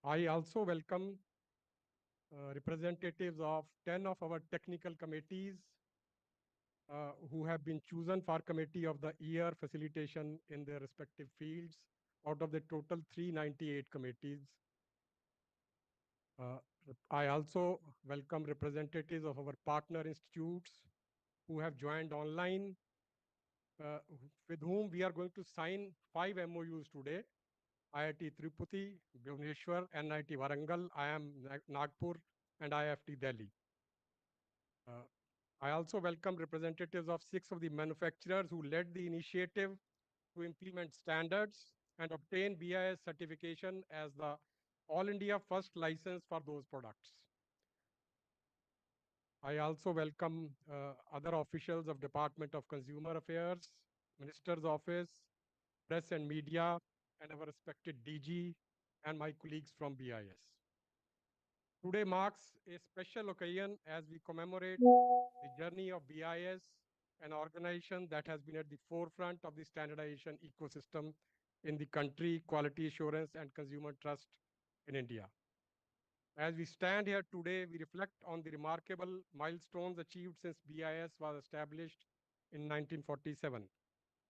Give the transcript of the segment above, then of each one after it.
I also welcome representatives of 10 of our technical committees who have been chosen for Committee of the Year facilitation in their respective fields out of the total 398 committees. Uh, I also welcome representatives of our partner institutes who have joined online, with whom we are going to sign 5 MOUs today. IIT Tirupati, Bhubaneswar, NIT Warangal, IIM Nagpur, and IFT Delhi. Uh, I also welcome representatives of 6 of the manufacturers who led the initiative to implement standards and obtain BIS certification as the All India first license for those products. I also welcome other officials of Department of Consumer Affairs, Minister's Office, Press and Media, and our respected DG and my colleagues from BIS. Today marks a special occasion as we commemorate the journey of BIS, an organization that has been at the forefront of the standardization ecosystem in the country, quality assurance, and consumer trust in India. As we stand here today, we reflect on the remarkable milestones achieved since BIS was established in 1947.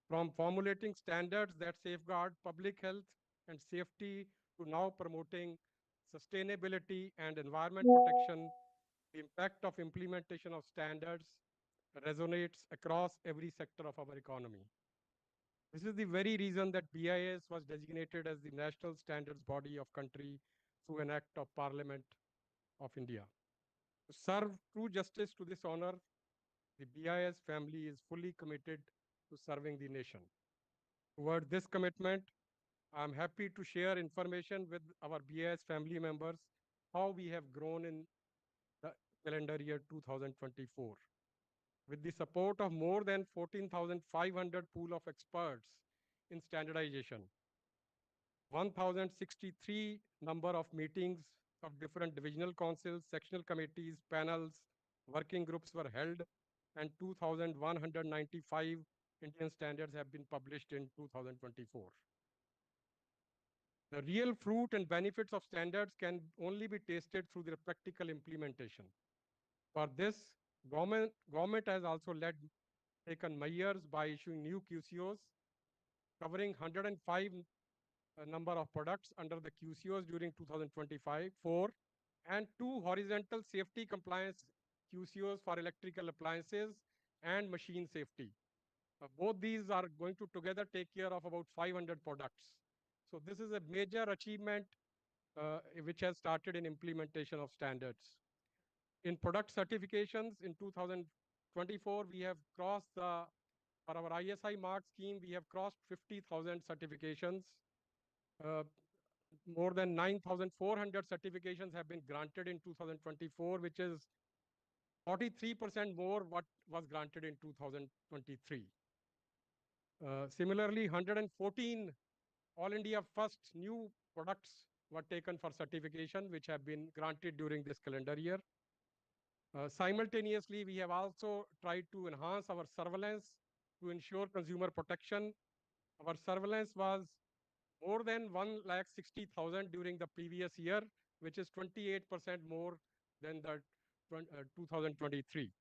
From formulating standards that safeguard public health and safety to now promoting sustainability and environment protection, the impact of implementation of standards resonates across every sector of our economy. This is the very reason that BIS was designated as the national standards body of country through an act of Parliament of India. To serve true justice to this honor, the BIS family is fully committed to serving the nation. Toward this commitment, I am happy to share information with our BIS family members how we have grown in the calendar year 2024. With the support of more than 14,500 pool of experts in standardization, 1,063 number of meetings of different divisional councils, sectional committees, panels, working groups were held, and 2,195 Indian standards have been published in 2024. The real fruit and benefits of standards can only be tasted through their practical implementation. For this, government has also taken measures by issuing new QCOs covering 105 number of products under the QCOs during 2025-4 and 2 horizontal safety compliance QCOs for electrical appliances and machine safety. Both these are going to together take care of about 500 products. So this is a major achievement which has started in implementation of standards. In product certifications in 2024, we have crossed for our ISI mark scheme, we have crossed 50,000 certifications. More than 9,400 certifications have been granted in 2024, which is 43% more what was granted in 2023. Similarly, 114 All India first new products were taken for certification, which have been granted during this calendar year. Simultaneously, we have also tried to enhance our surveillance to ensure consumer protection. Our surveillance was more than 1,60,000 during the previous year, which is 28% more than the 2023.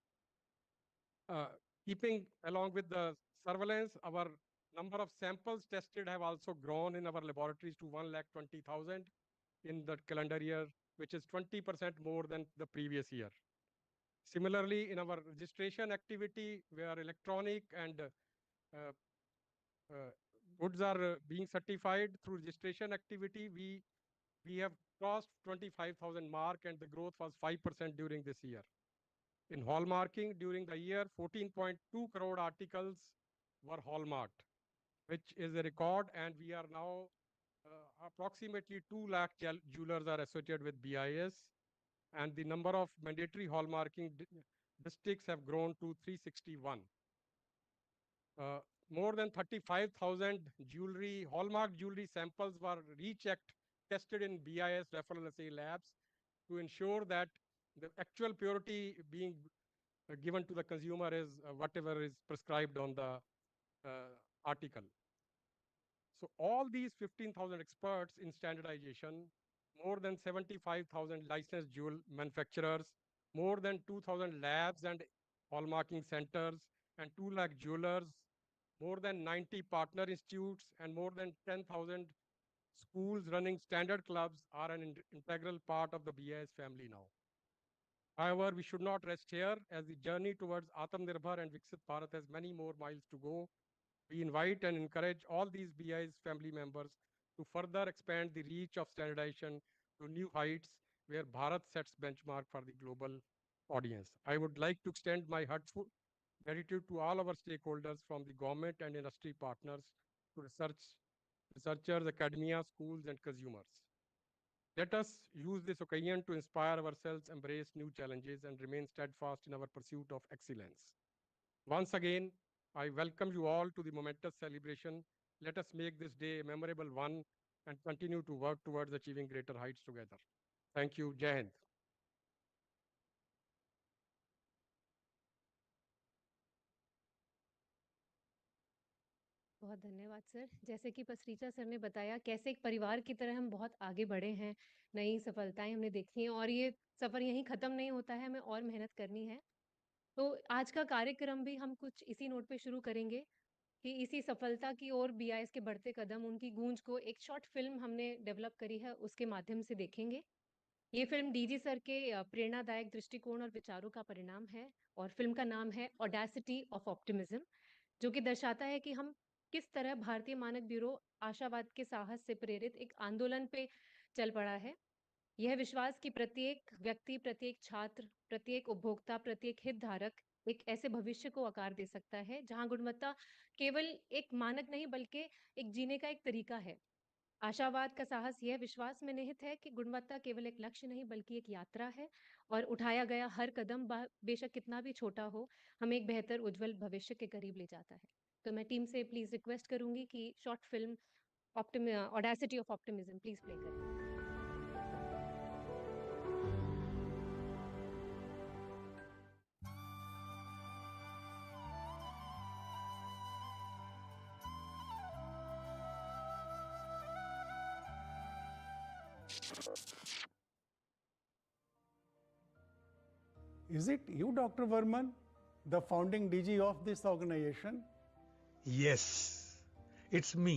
Uh, Keeping along with the surveillance, our number of samples tested have also grown in our laboratories to 1,20,000 in the calendar year, which is 20% more than the previous year. Similarly, in our registration activity, where electronic and uh, uh, goods are being certified through registration activity, we have crossed 25,000 mark and the growth was 5% during this year. In hallmarking during the year, 14.2 crore articles were hallmarked, which is a record, and we are now approximately 2 lakh jewelers are associated with BIS, and the number of mandatory hallmarking districts have grown to 361. Uh, More than 35,000 hallmark jewelry samples were rechecked, tested in BIS referral assay labs to ensure that the actual purity being given to the consumer is whatever is prescribed on the article. So all these 15,000 experts in standardization more than 75,000 licensed jewel manufacturers, more than 2,000 labs and hallmarking centers, and 2 lakh jewelers, more than 90 partner institutes, and more than 10,000 schools running standard clubs are an integral part of the BIS family now. However, we should not rest here as the journey towards Atmanirbhar and Viksit Bharat has many more miles to go. We invite and encourage all these BI's family members to further expand the reach of standardization to new heights where Bharat sets benchmark for the global audience. I would like to extend my heartfelt gratitude to all our stakeholders from the government and industry partners to researchers, academia, schools, and consumers. Let us use this occasion to inspire ourselves, embrace new challenges, and remain steadfast in our pursuit of excellence. Once again, I welcome you all to the momentous celebration. Let us make this day a memorable one and continue to work towards achieving greater heights together. Thank you. Jai Hind. बहुत धन्यवाद sir. जैसे कि Pasricha sir ने बताया कैसे एक परिवार की तरह हम बहुत आगे बढ़े हैं, नई सफलताएँ हमने देखी हैं और ये सफ़र यहीं ख़त्म नहीं होता है, हमें और मेहनत करनी है। तो आज का कार्यक्रम भी हम कुछ इसी नोट पे शुरू करेंगे कि इसी सफलता की ओर बीआईएस के बढ़ते कदम, उनकी गूँज को एक शॉर्ट फ़िल्म हमने डेवलप करी है, उसके माध्यम से देखेंगे। ये फ़िल्म डीजी सर के प्रेरणादायक दृष्टिकोण और विचारों का परिणाम है और फ़िल्म का नाम है ऑडेसिटी ऑफ ऑप्टिमिज्म। जो कि दर्शाता है कि हम किस तरह भारतीय मानक ब्यूरो आशावाद के साहस से प्रेरित एक आंदोलन पे चल पड़ा है। यह विश्वास कि प्रत्येक व्यक्ति, प्रत्येक छात्र, प्रत्येक उपभोक्ता, प्रत्येक हितधारक एक ऐसे भविष्य को आकार दे सकता है जहां गुणवत्ता केवल एक मानक नहीं बल्कि एक जीने का एक तरीका है। आशावाद का साहस यह विश्वास में निहित है कि गुणवत्ता केवल एक लक्ष्य नहीं बल्कि एक यात्रा है और उठाया गया हर कदम बेशक कितना भी छोटा हो, हमें एक बेहतर उज्जवल भविष्य के करीब ले जाता है। तो मैं टीम से प्लीज रिक्वेस्ट करूंगी कि short film audacity of optimism please play करें। Is it you, Dr. Verman, the founding DG of this organization? Yes, it's me.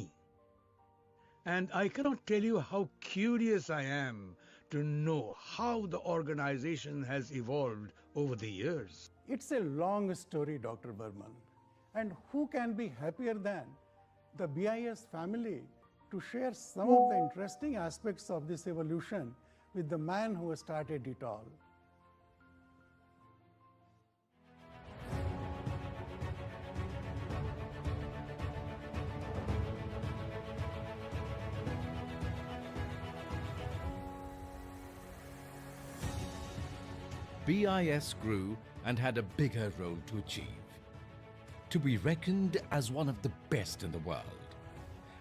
And I cannot tell you how curious I am to know how the organization has evolved over the years. It's a long story, Dr. Verman. And who can be happier than the BIS family to share some of the interesting aspects of this evolution with the man who started it all? BIS grew and had a bigger role to achieve. To be reckoned as one of the best in the world,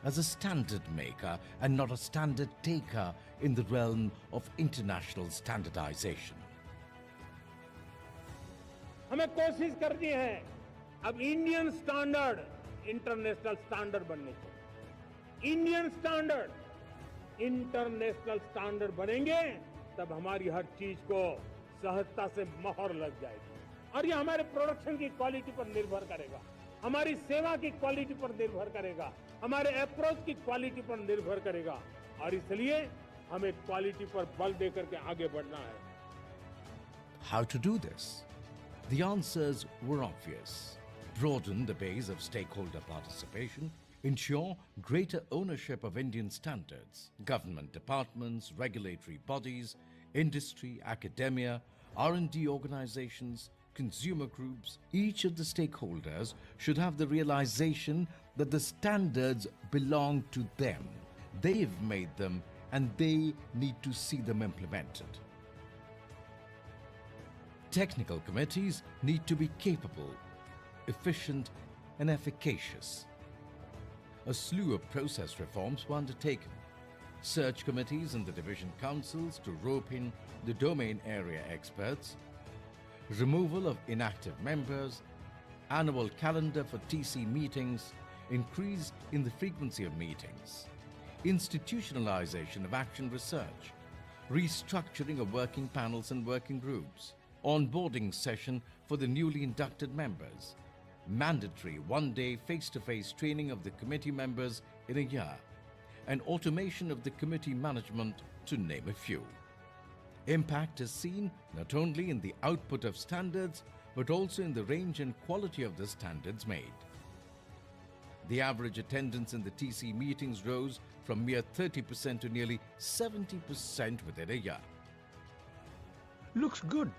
as a standard maker and not a standard taker in the realm of international standardization. हमें कोशिश करनी है अब Indian standard international standard बनने की। Indian standard international standard बनेंगे तब हमारी हर चीज को सहजता से मोहर लग जाएगी और ये हमारे प्रोडक्शन की क्वालिटी पर निर्भर करेगा, हमारी सेवा की क्वालिटी पर निर्भर करेगा, हमारे अप्रोच की क्वालिटी पर निर्भर करेगा और इसलिए हमें क्वालिटी पर बल देकर के आगे बढ़ना है। How to do this? The answers were obvious. Broaden the base of stakeholder participation, ensure greater ownership of Indian standards, government departments, regulatory bodies, industry, academia, R&D organizations, consumer groups, each of the stakeholders should have the realization that the standards belong to them. They've made them and they need to see them implemented. Technical committees need to be capable, efficient and efficacious. A slew of process reforms were undertaken. Search committees and the division councils to rope in the domain area experts, removal of inactive members, annual calendar for TC meetings, increase in the frequency of meetings, institutionalization of action research, restructuring of working panels and working groups, onboarding session for the newly inducted members, mandatory one-day face-to-face training of the committee members in a year, and automation of the committee management, to name a few. Impact is seen not only in the output of standards, but also in the range and quality of the standards made. The average attendance in the TC meetings rose from mere 30% to nearly 70% within a year. Looks good.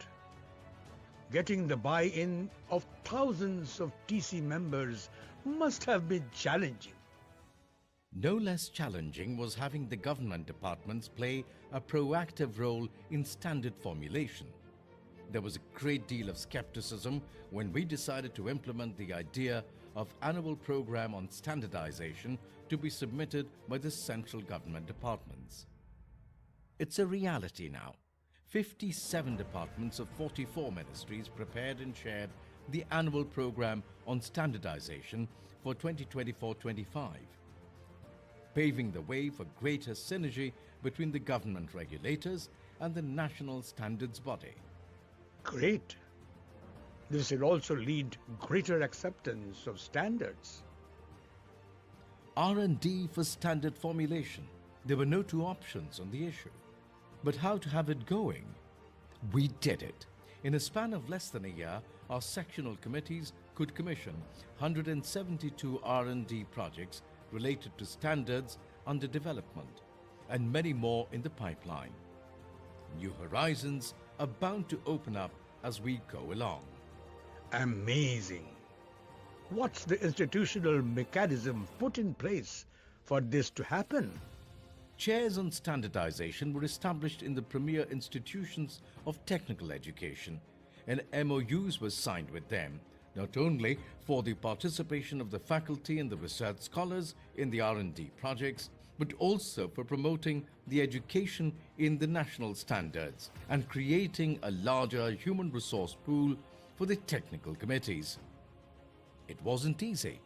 Getting the buy-in of thousands of TC members must have been challenging. No less challenging was having the government departments play a proactive role in standard formulation. There was a great deal of skepticism when we decided to implement the idea of annual program on standardization to be submitted by the central government departments. It's a reality now. 57 departments of 44 ministries prepared and shared the annual program on standardization for 2024-25, paving the way for greater synergy between the government regulators and the national standards body. Great. This will also lead greater acceptance of standards. R&D for standard formulation. There were no two options on the issue. But how to have it going? We did it. In a span of less than a year, our sectional committees could commission 172 R&D projects related to standards under development, and many more in the pipeline. New horizons are bound to open up as we go along. Amazing. What's the institutional mechanism put in place for this to happen? Chairs on standardization were established in the premier institutions of technical education, and MOUs were signed with them, not only for the participation of the faculty and the research scholars in the R&D projects, but also for promoting the education in the national standards and creating a larger human resource pool for the technical committees. It wasn't easy.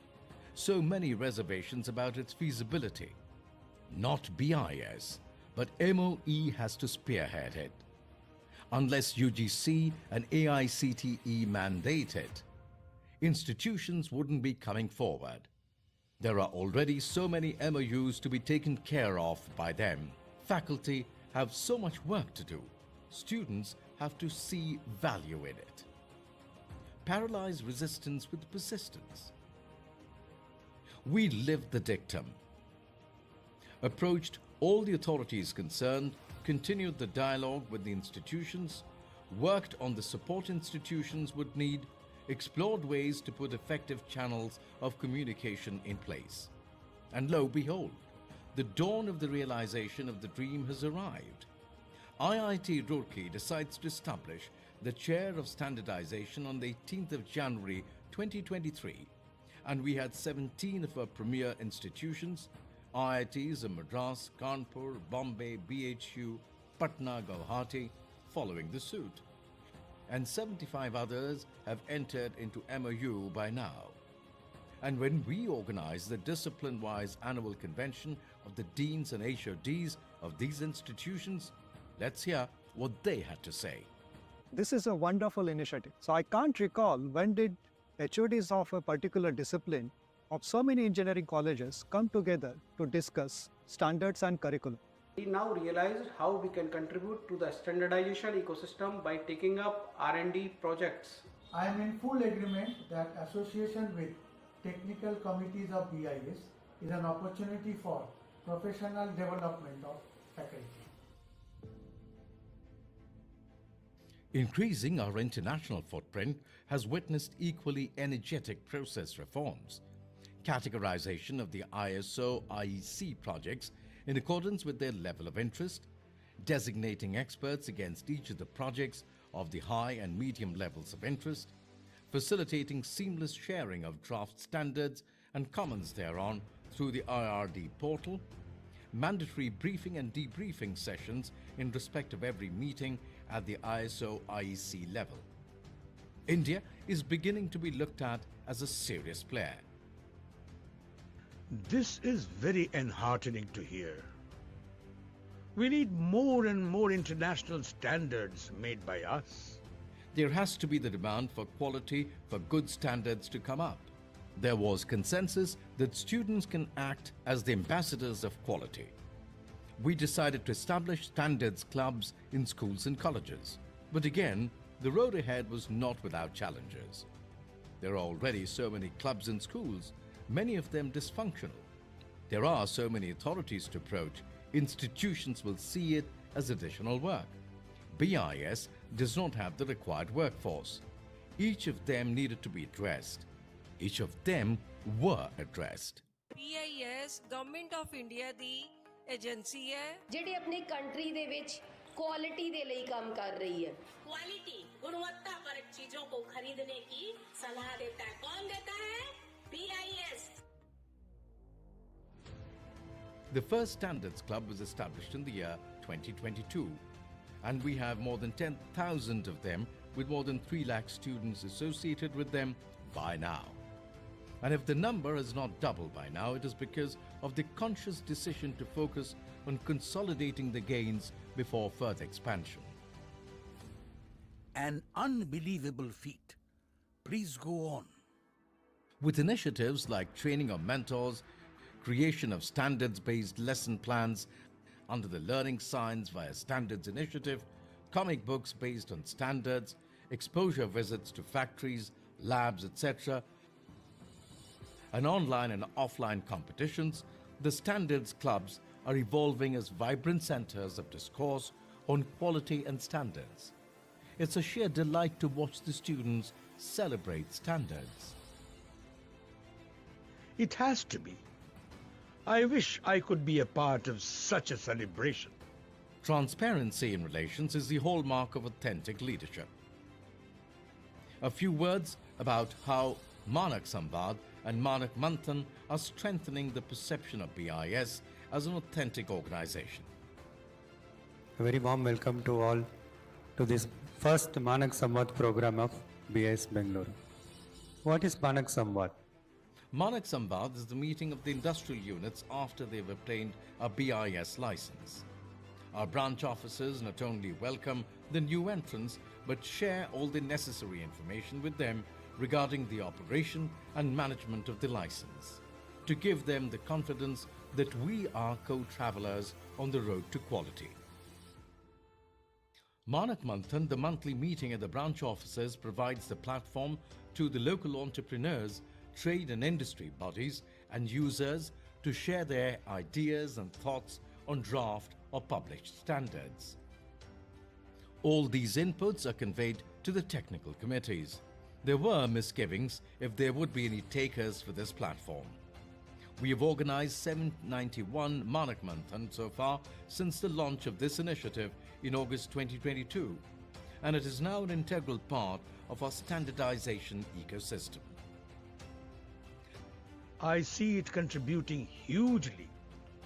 So many reservations about its feasibility. Not BIS, but MOE has to spearhead it. Unless UGC and AICTE mandate it, institutions wouldn't be coming forward. There are already so many MOUs to be taken care of by them. Faculty have so much work to do. Students have to see value in it. Paralyze resistance with persistence. We lived the dictum. Approached all the authorities concerned, continued the dialogue with the institutions, worked on the support institutions would need, explored ways to put effective channels of communication in place. And lo, behold, the dawn of the realization of the dream has arrived. IIT Roorkee decides to establish the chair of standardization on the 18th of January 2023, and we had 17 of our premier institutions, IITs in Madras, Kanpur, Bombay, BHU, Patna, Guwahati, following the suit. And 75 others have entered into MOU by now. And when we organized the discipline-wise annual convention of the deans and HODs of these institutions, let's hear what they had to say. This is a wonderful initiative. So I can't recall when did HODs of a particular discipline of so many engineering colleges come together to discuss standards and curriculum. We now realized how we can contribute to the standardization ecosystem by taking up R&D projects. I am in full agreement that association with technical committees of BIS is an opportunity for professional development of faculty. Increasing our international footprint has witnessed equally energetic process reforms. Categorization of the ISO IEC projects in accordance with their level of interest, designating experts against each of the projects of the high and medium levels of interest, facilitating seamless sharing of draft standards and comments thereon through the IRD portal, mandatory briefing and debriefing sessions in respect of every meeting at the ISO IEC level. India is beginning to be looked at as a serious player. This is very enheartening to hear. We need more and more international standards made by us. There has to be the demand for quality, for good standards to come up. There was consensus that students can act as the ambassadors of quality. We decided to establish standards clubs in schools and colleges. But again, the road ahead was not without challenges. There are already so many clubs in schools, many of them dysfunctional. There are so many authorities to approach, institutions will see it as additional work. BIS does not have the required workforce. Each of them needed to be addressed. Each of them were addressessed. BIS government of India the agency है ਜਿਹੜੀ ਆਪਣੀ country ਦੇ ਵਿੱਚ quality ਦੇ ਲਈ ਕੰਮ ਕਰ ਰਹੀ ਹੈ क्वालिटी गुणवत्ता पर चीजों को खरीदने की सलाह देता है कौन देता है BIS The first Standards Club was established in the year 2022, and we have more than 10,000 of them with more than 3 lakh students associated with them by now. And if the number is not doubled by now, it is because of the conscious decision to focus on consolidating the gains before further expansion. An unbelievable feat. Please go on. With initiatives like training of mentors, creation of standards-based lesson plans under the Learning Science via Standards Initiative, comic books based on standards, exposure visits to factories, labs, etc., and online and offline competitions, the Standards Clubs are evolving as vibrant centers of discourse on quality and standards. It's a sheer delight to watch the students celebrate standards. It has to be. I wish I could be a part of such a celebration. Transparency in relations is the hallmark of authentic leadership. A few words about how Manak Samvad and Manak Manthan are strengthening the perception of BIS as an authentic organization. A very warm welcome to all to this first Manak Samvad program of BIS Bangalore. What is Manak Samvad? Manak Samvad is the meeting of the industrial units after they've obtained a BIS license. Our branch officers not only welcome the new entrants but share all the necessary information with them regarding the operation and management of the license, to give them the confidence that we are co-travelers on the road to quality. Manak Manthan, the monthly meeting at the branch offices, provides the platform to the local entrepreneurs, trade and industry bodies and users to share their ideas and thoughts on draft or published standards. All these inputs are conveyed to the technical committees. There were misgivings if there would be any takers for this platform. We have organized 791 Manak Manthan so far since the launch of this initiative in August 2022, and it is now an integral part of our standardization ecosystem. I see it contributing hugely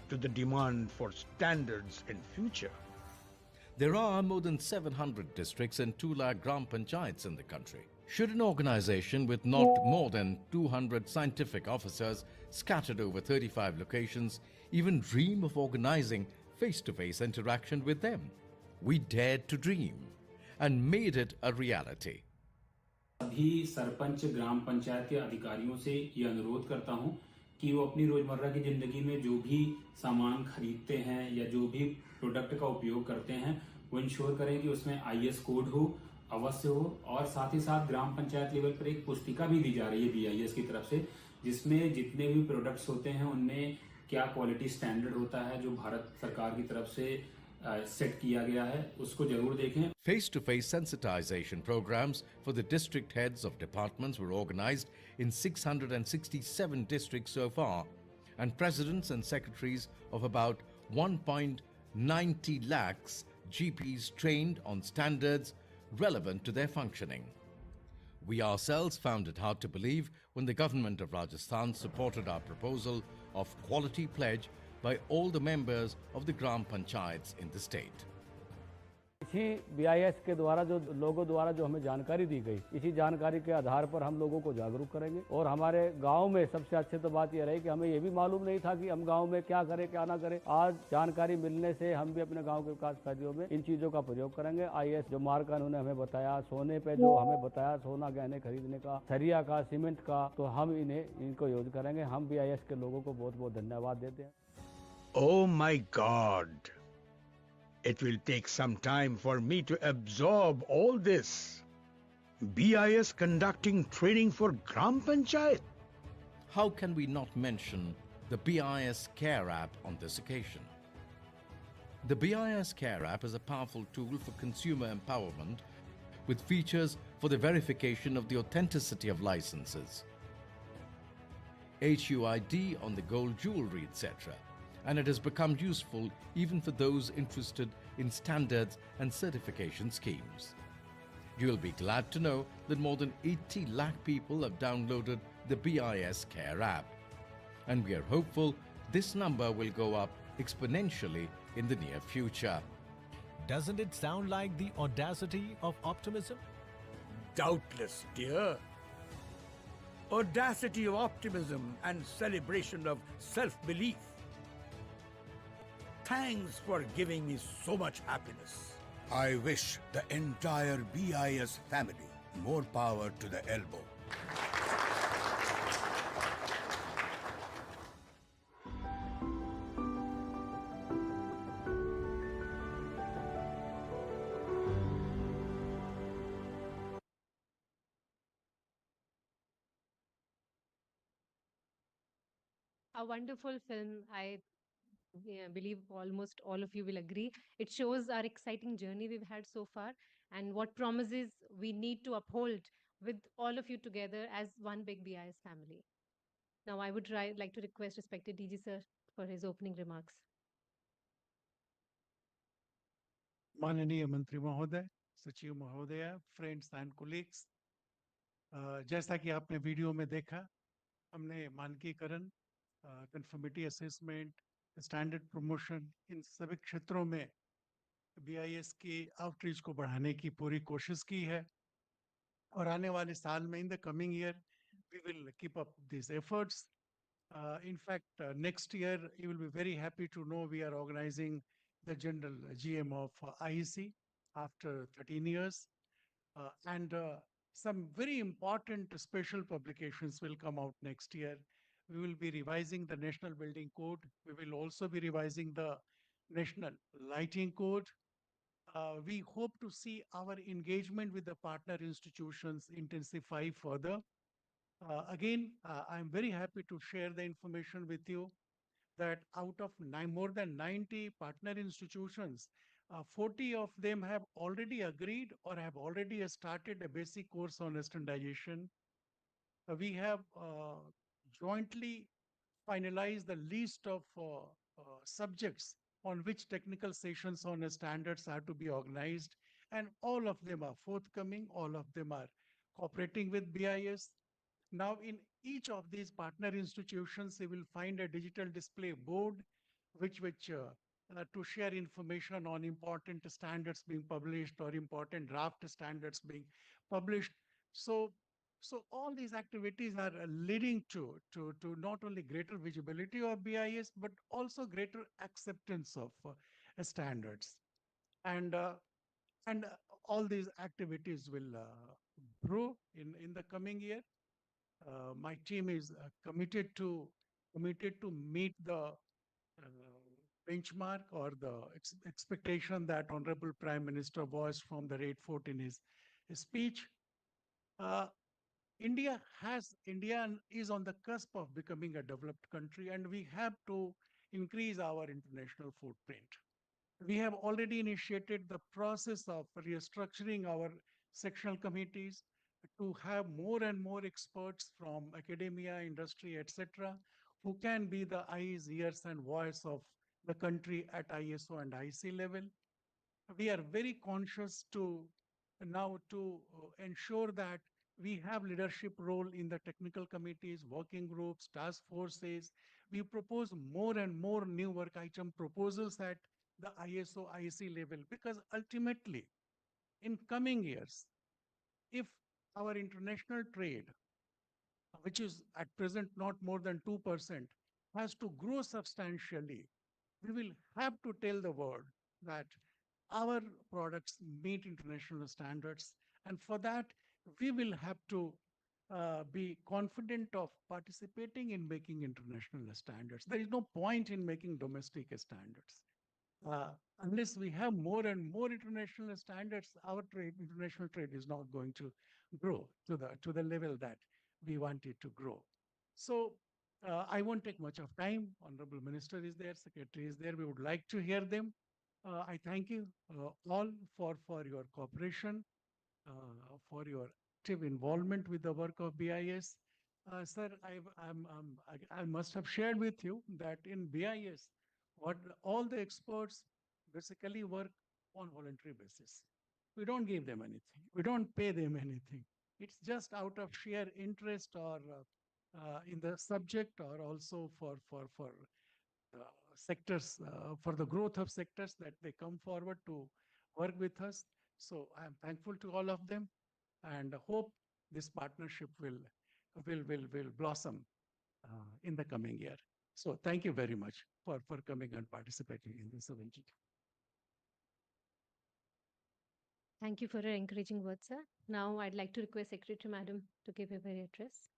to the demand for standards in future. There are more than 700 districts and 2 lakh Gram Panchayats in the country. Should an organization with not more than 200 scientific officers scattered over 35 locations even dream of organizing face-to-face interaction with them? We dared to dream and made it a reality. सभी सरपंच ग्राम पंचायत के अधिकारियों से ये अनुरोध करता हूं कि वो अपनी रोजमर्रा की जिंदगी में जो भी सामान खरीदते हैं या जो भी प्रोडक्ट का उपयोग करते हैं वो इंश्योर करें कि उसमें IS कोड हो, अवश्य हो, और साथ ही साथ ग्राम पंचायत लेवल पर एक पुस्तिका भी दी जा रही है BIS की तरफ से, जिसमें जितने भी प्रोडक्ट्स होते हैं उनमें क्या क्वालिटी स्टैंडर्ड होता है जो भारत सरकार की तरफ से सेट किया गया है, उसको जरूर देखें. Face-to-face sensitization programs for the district heads of departments were organized in 667 districts so far, and presidents and secretaries of about 1.90 lakhs GPs trained on standards relevant to their functioning. We ourselves found it hard to believe when the government of Rajasthan supported our proposal of quality pledge by all the members of the Gram Panchayats in the state. इसी BIS के द्वारा लोगों द्वारा जो हमें जानकारी दी गई, इसी जानकारी के आधार पर हम लोगों को जागरूक करेंगे। और हमारे गांव में सबसे अच्छी तो बात यह रही कि हमें ये भी मालूम नहीं था कि हम गांव में क्या करें क्या ना करें। आज जानकारी मिलने से हम भी अपने गांव के विकास कार्यों में इन चीज़ों का प्रयोग करेंगे। IAS जो मार्ग उन्होंने हमें बताया, सोने पे जो हमें बताया, सोना गहने खरीदने का, सरिया का, सीमेंट का, तो हम इनको यूज करेंगे। हम BIS के लोगों को बहुत बहुत धन्यवाद देते हैं। Oh my God! It will take some time for me to absorb all this. BIS conducting training for Gram Panchayat. How can we not mention the BIS Care app on this occasion? The BIS Care app is a powerful tool for consumer empowerment with features for the verification of the authenticity of licenses, HUID on the gold jewelry, etc. And it has become useful even for those interested in standards and certification schemes. You will be glad to know that more than 80 lakh people have downloaded the BIS Care app. And we are hopeful this number will go up exponentially in the near future. Doesn't it sound like the audacity of optimism? Doubtless, dear. Audacity of optimism and celebration of self-belief. Thanks for giving me so much happiness. I wish the entire BIS family more power to the elbow. A wonderful film. I believe almost all of you will agree. It shows our exciting journey we've had so far and what promises we need to uphold with all of you together as one big BIS family. Now, I would like to request respected DG sir for his opening remarks. माननीय मंत्री महोदय, सचिव महोदय, friends and colleagues, जैसा कि आपने video में देखा, हमने मानकीकरण, कंफर्मिटी असेसमेंट, स्टैंडर्ड प्रमोशन, इन सभी क्षेत्रों में BIS की आउटरीच को बढ़ाने की पूरी कोशिश की है और आने वाले साल में in the coming year we will keep up this efforts. In fact, next year you will be very happy to know we are organizing the general GM of IEC after 13 years. And some very important special publications will come out next year. We will be revising the National Building Code. We will also be revising the National Lighting Code. We hope to see our engagement with the partner institutions intensify further. Again, I'm very happy to share the information with you that out of more than 90 partner institutions, 40 of them have already agreed or have already started a basic course on standardization. We have jointly finalized the list of subjects on which technical sessions on standards are to be organized, and all of them are forthcoming, all of them are cooperating with BIS. Now, in each of these partner institutions, you will find a digital display board which to share information on important standards being published or important draft standards being published. So all these activities are leading to not only greater visibility of BIS, but also greater acceptance of standards. And all these activities will grow in the coming year. My team is committed to meet the benchmark or the expectation that Honorable Prime Minister voiced from the Red Fort in his speech. India is on the cusp of becoming a developed country, and we have to increase our international footprint. We have already initiated the process of restructuring our sectional committees to have more and more experts from academia, industry, etc., who can be the eyes, ears, and voice of the country at ISO and IC level. We are very conscious to ensure that we have leadership role in the technical committees, working groups, task forces. We propose more and more new work item proposals at the ISO, IEC level, because ultimately, in coming years, if our international trade, which is at present not more than 2%, has to grow substantially, we will have to tell the world that our products meet international standards. And for that, we will have to be confident of participating in making international standards. There is no point in making domestic standards. Uh, unless we have more and more international standards, our international trade is not going to grow to the level that we want it to grow. So I won't take much of time. Honorable Minister is there, Secretary is there. We would like to hear them. I thank you all for your cooperation, for your active involvement with the work of BIS. Sir, I must have shared with you that in BIS, what all the experts basically work on voluntary basis. We don't give them anything. We don't pay them anything. It's just out of sheer interest or in the subject, or also for sectors, for the growth of sectors, that they come forward to work with us. So I am thankful to all of them and hope this partnership will blossom in the coming year. So thank you very much for coming and participating in this event. Thank you for your encouraging words, sir. Now I'd like to request Secretary Madam to give a very address.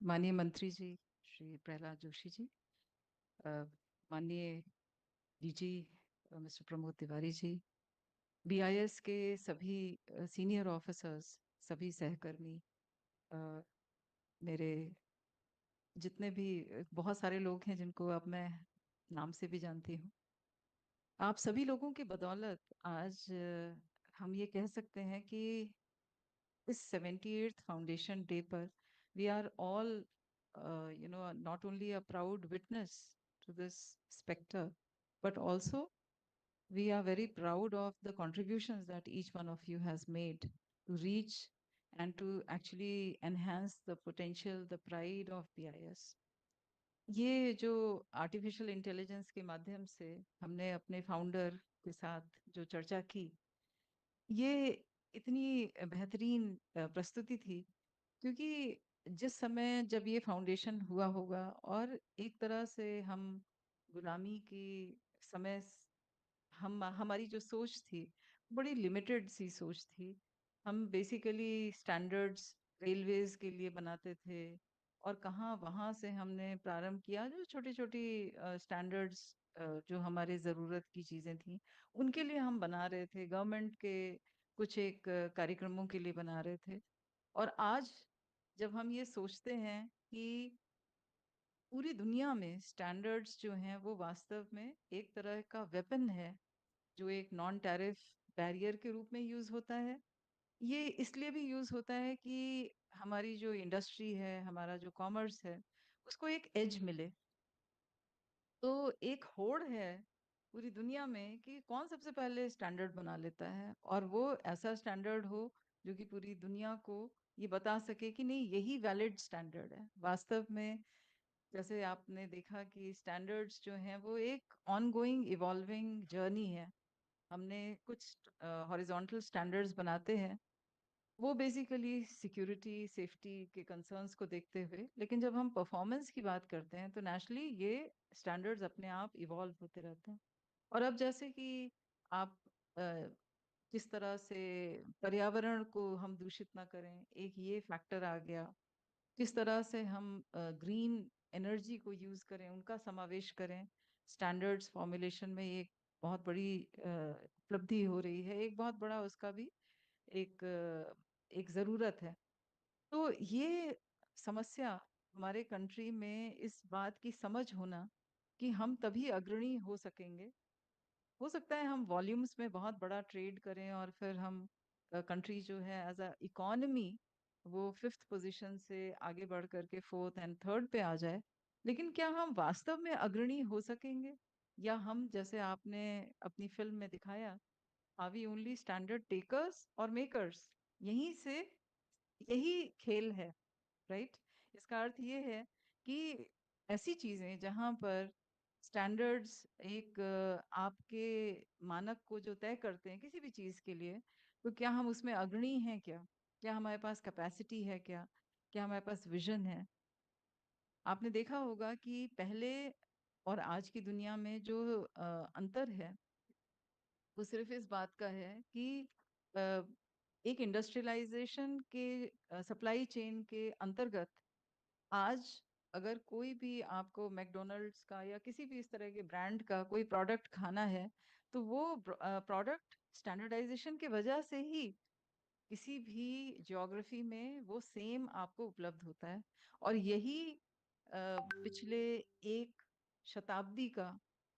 माननीय मंत्री जी श्री प्रहलाद जोशी जी, माननीय DG mister Pramod Tiwari ji, BIS के सभी senior officers, सभी सहकर्मी, मेरे जितने भी बहुत सारे लोग हैं जिनको अब मैं नाम से भी जानती हूँ, आप सभी लोगों की बदौलत आज हम ये कह सकते हैं कि इस 78th फाउंडेशन डे पर we are all not only a proud witness to this specter, but also we are very proud of the contributions that each one of you has made to reach and to actually enhance the potential, the pride of BIS. ये जो artificial intelligence के माध्यम से हमने अपने founder के साथ जो चर्चा की, ये इतनी बेहतरीन प्रस्तुति थी, क्योंकि जिस समय जब ये फाउंडेशन हुआ होगा और एक तरह से हम गुलामी की समय हम हमारी जो सोच थी बड़ी लिमिटेड सी सोच थी। हम बेसिकली स्टैंडर्ड्स रेलवेज के लिए बनाते थे और कहाँ वहाँ से हमने प्रारंभ किया जो छोटी छोटी स्टैंडर्ड्स जो हमारे ज़रूरत की चीज़ें थी उनके लिए हम बना रहे थे, गवर्नमेंट के कुछ एक कार्यक्रमों के लिए बना रहे थे। और आज जब हम ये सोचते हैं कि पूरी दुनिया में स्टैंडर्ड्स जो हैं वो वास्तव में एक तरह का वेपन है जो एक नॉन टैरिफ बैरियर के रूप में यूज़ होता है। ये इसलिए भी यूज़ होता है कि हमारी जो इंडस्ट्री है, हमारा जो कॉमर्स है, उसको एक एज मिले। तो एक होड़ है पूरी दुनिया में कि कौन सबसे पहले स्टैंडर्ड बना लेता है और वो ऐसा स्टैंडर्ड हो जो कि पूरी दुनिया को ये बता सके कि नहीं यही वैलिड स्टैंडर्ड है। वास्तव में जैसे आपने देखा कि स्टैंडर्ड्स जो हैं वो एक ऑनगोइंग इवॉल्विंग जर्नी है। हमने कुछ हॉरिजॉन्टल स्टैंडर्ड्स बनाते हैं, वो बेसिकली सिक्योरिटी सेफ्टी के कंसर्न्स को देखते हुए, लेकिन जब हम परफॉर्मेंस की बात करते हैं तो नेचुरली ये स्टैंडर्ड्स अपने आप इवॉल्व होते रहते हैं। और अब जैसे कि आप किस तरह से पर्यावरण को हम दूषित ना करें, एक ये फैक्टर आ गया। किस तरह से हम ग्रीन एनर्जी को यूज करें, उनका समावेश करें स्टैंडर्ड्स फॉर्मुलेशन में, एक बहुत बड़ी उपलब्धि हो रही है, एक बहुत बड़ा उसका भी एक ज़रूरत है। तो ये समस्या हमारे कंट्री में इस बात की समझ होना कि हम तभी अग्रणी हो सकेंगे। हो सकता है हम वॉल्यूम्स में बहुत बड़ा ट्रेड करें और फिर हम कंट्री जो है एज अ इकोनॉमी वो 5th पोजीशन से आगे बढ़ करके 4th एंड 3rd पे आ जाए, लेकिन क्या हम वास्तव में अग्रणी हो सकेंगे, या हम जैसे आपने अपनी फिल्म में दिखाया, are we only standard takers और मेकर्स? यहीं से यही खेल है, राइट? इसका अर्थ ये है कि ऐसी चीजें जहां पर स्टैंडर्ड्स एक आपके मानक को जो तय करते हैं किसी भी चीज के लिए, तो क्या हम उसमें अग्रणी हैं, क्या हमारे पास कैपेसिटी है, क्या हमारे पास विजन है। आपने देखा होगा कि पहले और आज की दुनिया में जो अंतर है वो सिर्फ इस बात का है कि अ, एक इंडस्ट्रियलाइजेशन के सप्लाई चेन के अंतर्गत आज अगर कोई भी आपको मैकडोनल्ड्स का या किसी भी इस तरह के ब्रांड का कोई प्रोडक्ट खाना है, तो वो प्रोडक्ट स्टैंडर्डाइजेशन की वजह से ही किसी भी ज्योग्राफी में वो सेम आपको उपलब्ध होता है। और यही पिछले एक शताब्दी का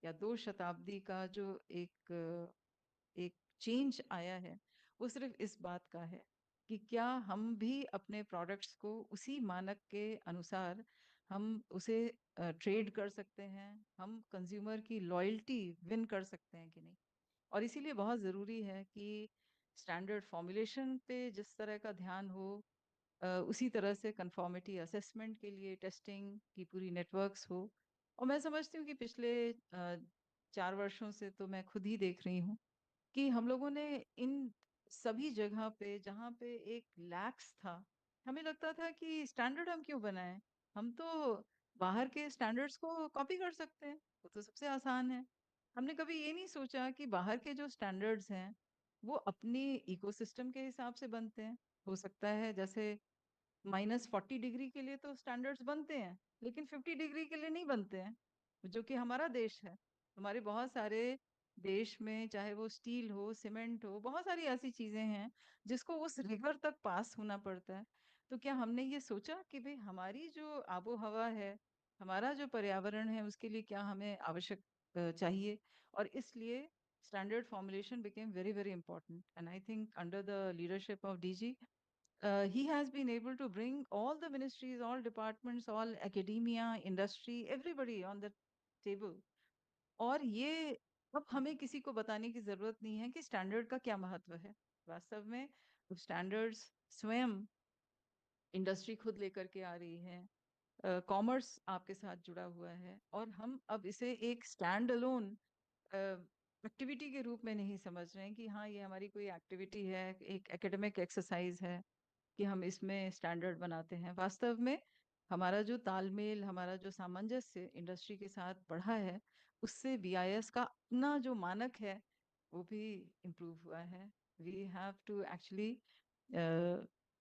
या 2 शताब्दी का जो एक चेंज आया है, वो सिर्फ इस बात का है कि क्या हम भी अपने प्रोडक्ट्स को उसी मानक के अनुसार हम उसे ट्रेड कर सकते हैं, हम कंज्यूमर की लॉयल्टी विन कर सकते हैं कि नहीं। और इसीलिए बहुत ज़रूरी है कि स्टैंडर्ड फॉर्मुलेशन पे जिस तरह का ध्यान हो, उसी तरह से कंफर्मिटी असेसमेंट के लिए टेस्टिंग की पूरी नेटवर्क्स हो। और मैं समझती हूँ कि पिछले 4 वर्षों से तो मैं खुद ही देख रही हूँ कि हम लोगों ने इन सभी जगह पे जहाँ पे एक लैक्स था, हमें लगता था कि स्टैंडर्ड हम क्यों बनाएं, हम तो बाहर के स्टैंडर्ड्स को कॉपी कर सकते हैं, वो तो सबसे आसान है। हमने कभी ये नहीं सोचा कि बाहर के जो स्टैंडर्ड्स हैं वो अपनी इकोसिस्टम के हिसाब से बनते हैं। हो सकता है जैसे -40 डिग्री के लिए तो स्टैंडर्ड्स बनते हैं, लेकिन 50 डिग्री के लिए नहीं बनते हैं, जो कि हमारा देश है। हमारे बहुत सारे देश में चाहे वो स्टील हो, सीमेंट हो, बहुत सारी ऐसी चीजें हैं जिसको उस रिवर तक पास होना पड़ता है। तो क्या हमने ये सोचा कि भाई हमारी जो आबो हवा है, हमारा जो पर्यावरण है, उसके लिए क्या हमें आवश्यक चाहिए। और इसलिए standard formulation became very very important, and I think under the leadership of DG he has been able to bring all the ministries, all departments, all academia, industry, everybody on the table. और ये अब हमें किसी को बताने की जरूरत नहीं है कि स्टैंडर्ड का क्या महत्व है। वास्तव में स्टैंडर्ड्स स्वयं इंडस्ट्री खुद लेकर के आ रही है, कॉमर्स आपके साथ जुड़ा हुआ है, और हम अब इसे एक स्टैंड अलोन एक्टिविटी के रूप में नहीं समझ रहे हैं कि हाँ ये हमारी कोई एक्टिविटी है, एक एकेडमिक एक्सरसाइज है कि हम इसमें स्टैंडर्ड बनाते हैं। वास्तव में हमारा जो तालमेल, हमारा जो सामंजस्य इंडस्ट्री के साथ बढ़ा है, उससे बीआईएस का अपना जो मानक है वो भी इम्प्रूव हुआ है। We have to actually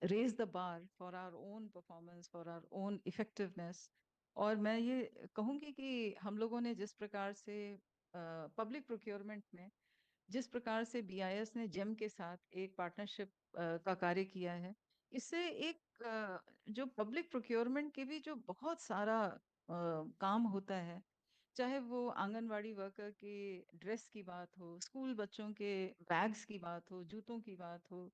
raise the bar for our own performance, for our own effectiveness. और मैं ये कहूँगी कि हम लोगों ने जिस प्रकार से पब्लिक प्रोक्योरमेंट में जिस प्रकार से बीआईएस ने जेम के साथ एक पार्टनरशिप का कार्य किया है, इससे एक जो पब्लिक प्रोक्योरमेंट के भी जो बहुत सारा काम होता है, चाहे वो आंगनवाड़ी वर्कर के ड्रेस की बात हो, स्कूल बच्चों के बैग्स की बात हो, जूतों की बात हो,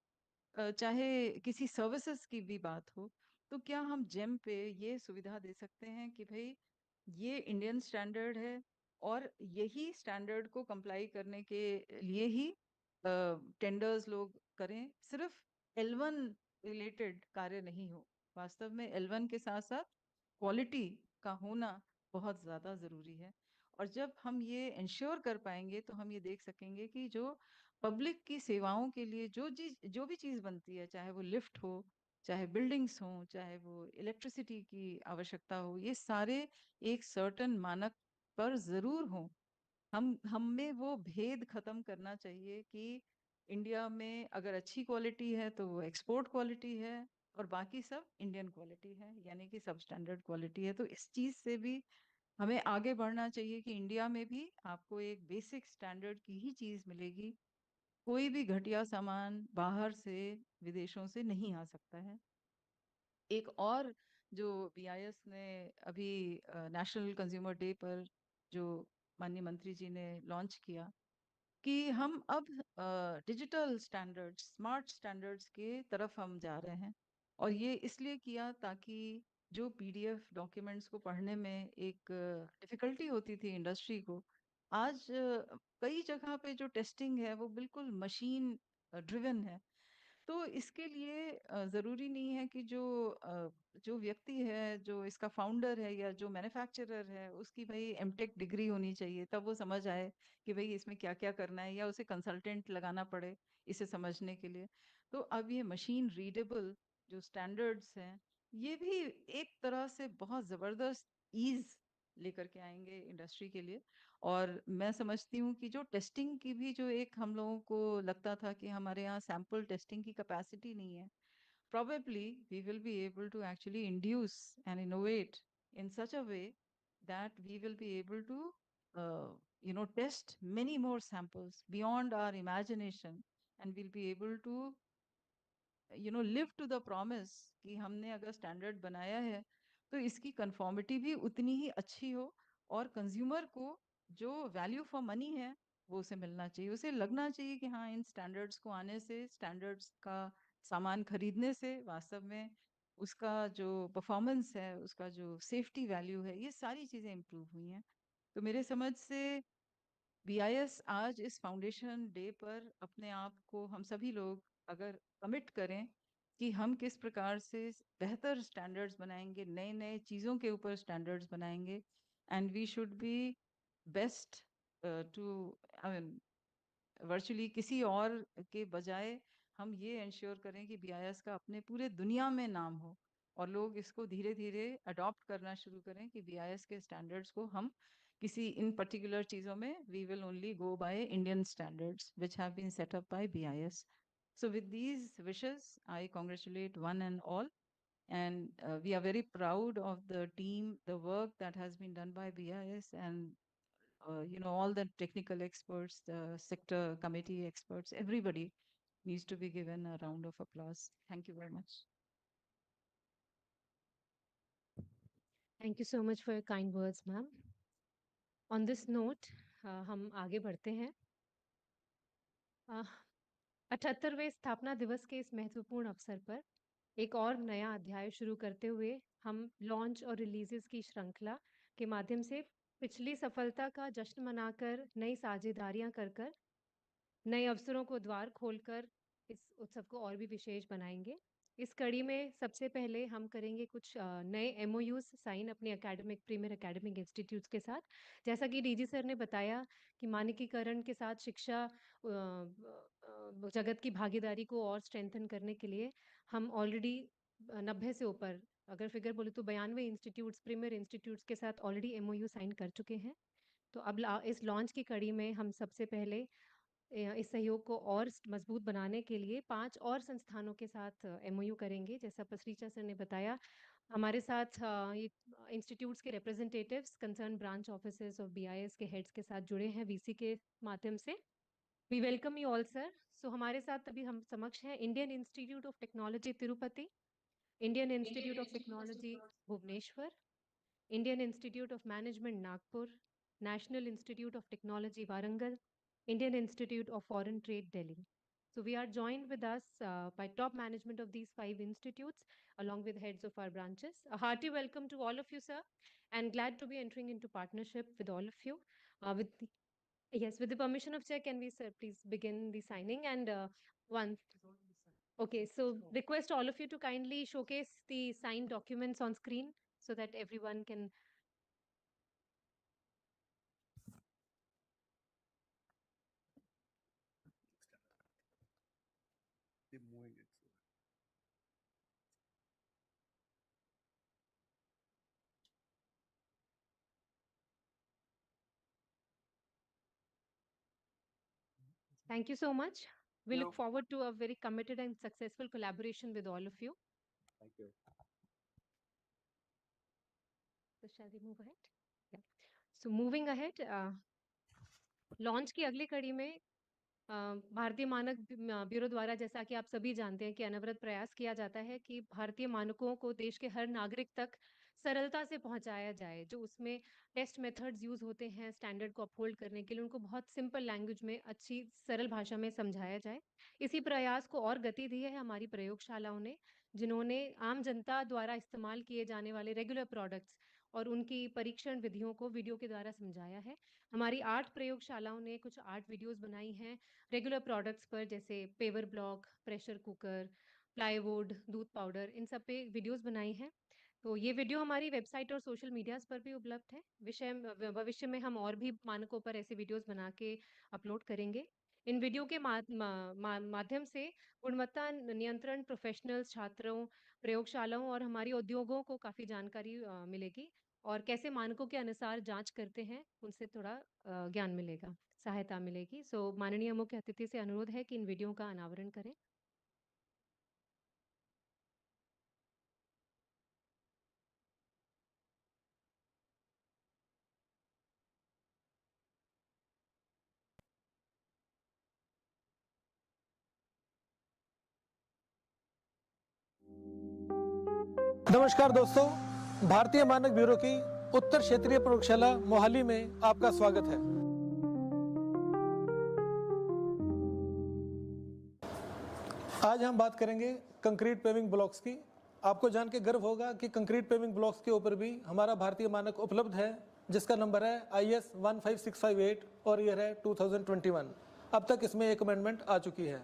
चाहे किसी सर्विसेज की भी बात हो, तो क्या हम जेम पे ये सुविधा दे सकते हैं कि भाई ये इंडियन स्टैंडर्ड है, और यही स्टैंडर्ड को कंप्लाई करने के लिए ही टेंडर्स लोग करें, सिर्फ L1 रिलेटेड कार्य नहीं हो। वास्तव में L1 के साथ साथ क्वालिटी का होना बहुत ज़्यादा ज़रूरी है। और जब हम ये इंश्योर कर पाएंगे तो हम ये देख सकेंगे कि जो पब्लिक की सेवाओं के लिए जो भी चीज़ बनती है, चाहे वो लिफ्ट हो, चाहे बिल्डिंग्स हो, चाहे वो इलेक्ट्रिसिटी की आवश्यकता हो, ये सारे एक सर्टन मानक पर जरूर हो। हम में वो भेद खत्म करना चाहिए कि इंडिया में अगर अच्छी क्वालिटी है तो वो एक्सपोर्ट क्वालिटी है, और बाकी सब इंडियन क्वालिटी है, यानी कि सब स्टैंडर्ड क्वालिटी है। तो इस चीज से भी हमें आगे बढ़ना चाहिए कि इंडिया में भी आपको एक बेसिक स्टैंडर्ड की ही चीज मिलेगी। कोई भी घटिया सामान बाहर से, विदेशों से नहीं आ सकता है। एक और जो बीआईएस ने अभी नेशनल कंज्यूमर डे पर जो माननीय मंत्री जी ने लॉन्च किया कि हम अब डिजिटल स्टैंडर्ड्स, स्मार्ट स्टैंडर्ड्स के तरफ हम जा रहे हैं। और ये इसलिए किया ताकि जो पीडीएफ डॉक्यूमेंट्स को पढ़ने में एक डिफिकल्टी होती थी इंडस्ट्री को, आज कई जगह पे जो टेस्टिंग है वो बिल्कुल मशीन ड्रिवन है। तो इसके लिए ज़रूरी नहीं है कि जो व्यक्ति है, जो इसका फाउंडर है या जो मैन्युफैक्चरर है, उसकी भाई एमटेक डिग्री होनी चाहिए, तब वो समझ आए कि भाई इसमें क्या-क्या करना है, या उसे कंसल्टेंट लगाना पड़े इसे समझने के लिए। तो अब ये मशीन रीडेबल जो स्टैंडर्ड्स हैं, ये भी एक तरह से बहुत ज़बरदस्त ईज़ लेकर के आएँगे इंडस्ट्री के लिए। और मैं समझती हूँ कि जो टेस्टिंग की भी जो एक हम लोगों को लगता था कि हमारे यहाँ सैंपल टेस्टिंग की कैपेसिटी नहीं है, probably we will be able to actually induce and innovate in such a way that we will be able to test many more samples beyond our imagination, and we'll be able to live to the promise कि हमने अगर standard बनाया है तो इसकी conformity भी उतनी ही अच्छी हो, और कंज्यूमर को जो वैल्यू फॉर मनी है वो उसे मिलना चाहिए। उसे लगना चाहिए कि हाँ, इन स्टैंडर्ड्स को आने से, स्टैंडर्ड्स का सामान खरीदने से वास्तव में उसका जो परफॉर्मेंस है, उसका जो सेफ्टी वैल्यू है, ये सारी चीज़ें इम्प्रूव हुई हैं। तो मेरे समझ से बीआईएस आज इस फाउंडेशन डे पर अपने आप को हम सभी लोग अगर कमिट करें कि हम किस प्रकार से बेहतर स्टैंडर्ड्स बनाएंगे, नए नए चीज़ों के ऊपर स्टैंडर्ड्स बनाएंगे, and we should be best to I mean virtually किसी और के बजाय हम ये इंश्योर करें कि बीआईएस का अपने पूरे दुनिया में नाम हो, और लोग इसको धीरे धीरे अडॉप्ट करना शुरू करें कि बीआईएस के स्टैंडर्ड्स को हम किसी इन पर्टिकुलर चीज़ों में we will only go by Indian standards which have been set up by BIS. So with these wishes, I congratulate one and all, and we are very proud of the team, the work that has been done by BIS, and all the technical experts, the sector committee experts, everybody needs to be given a round of applause. Thank you very much. Thank you so much for your kind words, ma'am. On this note, हम आगे बढ़ते हैं. 78वें स्थापना दिवस के इस महत्वपूर्ण अवसर पर एक और नया अध्याय शुरू करते हुए हम लॉन्च और रिलीजेस की श्रृंखला के माध्यम से पिछली सफलता का जश्न मनाकर, नई साझेदारियां कर नए अवसरों को द्वार खोलकर इस उत्सव को और भी विशेष बनाएंगे. इस कड़ी में सबसे पहले हम करेंगे कुछ नए एमओयूज साइन अपने एकेडमिक प्रीमियर एकेडमिक इंस्टीट्यूट्स के साथ. जैसा कि डीजी सर ने बताया कि मानकीकरण के साथ शिक्षा जगत की भागीदारी को और स्ट्रेंथन करने के लिए हम ऑलरेडी 90 से ऊपर, अगर फिगर बोले तो 92 इंस्टीट्यूट्स, प्रीमियर इंस्टीट्यूट्स के साथ ऑलरेडी एमओयू साइन कर चुके हैं. तो अब इस लॉन्च की कड़ी में हम सबसे पहले इस सहयोग को और मजबूत बनाने के लिए 5 और संस्थानों के साथ एमओयू करेंगे. जैसा पसरीचा सर ने बताया, हमारे साथ ये इंस्टीट्यूट्स के representatives concern branch officers of BIS के हेड्स के साथ जुड़े हैं वीसी के माध्यम से. We welcome you all sir. So हमारे साथ अभी हम समक्ष हैं Indian Institute of Technology Tirupati, Indian Institute of Technology Bhubaneswar, Indian Institute of Management Nagpur, National Institute of Technology Warangal, Indian Institute of Foreign Trade Delhi. So we are joined with us by top management of these 5 institutes along with heads of our branches. A hearty welcome to all of you, sir, and glad to be entering into partnership with all of you. With the permission of Chair, can we, sir, please begin the signing? And okay, so request all of you to kindly showcase the signed documents on screen so that everyone can. They're moving it. Thank you so much. We look forward to a very committed and successful collaboration with all of you. Thank you. So shall we move ahead? Yeah. So moving ahead, launch की अगली कड़ी में भारतीय मानक bureau द्वारा, जैसा कि आप सभी जानते हैं, कि अनवरत प्रयास किया जाता है कि भारतीय मानकों को देश के हर नागरिक तक सरलता से पहुंचाया जाए. जो उसमें टेस्ट मेथड्स यूज होते हैं स्टैंडर्ड को अपहोल्ड करने के लिए, उनको बहुत सिंपल लैंग्वेज में, अच्छी सरल भाषा में समझाया जाए. इसी प्रयास को और गति दी है हमारी प्रयोगशालाओं ने, जिन्होंने आम जनता द्वारा इस्तेमाल किए जाने वाले रेगुलर प्रोडक्ट्स और उनकी परीक्षण विधियों को वीडियो के द्वारा समझाया है। हमारी 8 प्रयोगशालाओं ने कुछ 8 वीडियोज़ बनाई हैं रेगुलर प्रोडक्ट्स पर, जैसे paver block, pressure cooker, plywood, दूध पाउडर, इन सब पे वीडियोज़ बनाई हैं। तो ये वीडियो हमारी वेबसाइट और सोशल मीडियाज़ पर भी उपलब्ध है। भविष्य में हम और भी मानकों पर ऐसे वीडियोज़ बना के अपलोड करेंगे। इन वीडियो के माध्यम से गुणवत्ता नियंत्रण प्रोफेशनल्स, छात्रों, प्रयोगशालाओं और हमारी उद्योगों को काफ़ी जानकारी मिलेगी और कैसे मानकों के अनुसार जाँच करते हैं, उनसे थोड़ा ज्ञान मिलेगा, सहायता मिलेगी। सो माननीय मुख्य अतिथि से अनुरोध है कि इन वीडियो का अनावरण करें। नमस्कार दोस्तों, भारतीय मानक ब्यूरो की उत्तर क्षेत्रीय प्रयोगशाला मोहाली में आपका स्वागत है। आज हम बात करेंगे कंक्रीट पेविंग ब्लॉक्स की। आपको जान के गर्व होगा कि कंक्रीट पेविंग ब्लॉक्स के ऊपर भी हमारा भारतीय मानक उपलब्ध है, जिसका नंबर है IS 15658 और ईयर है 2021। अब तक इसमें एक अमेंडमेंट आ चुकी है।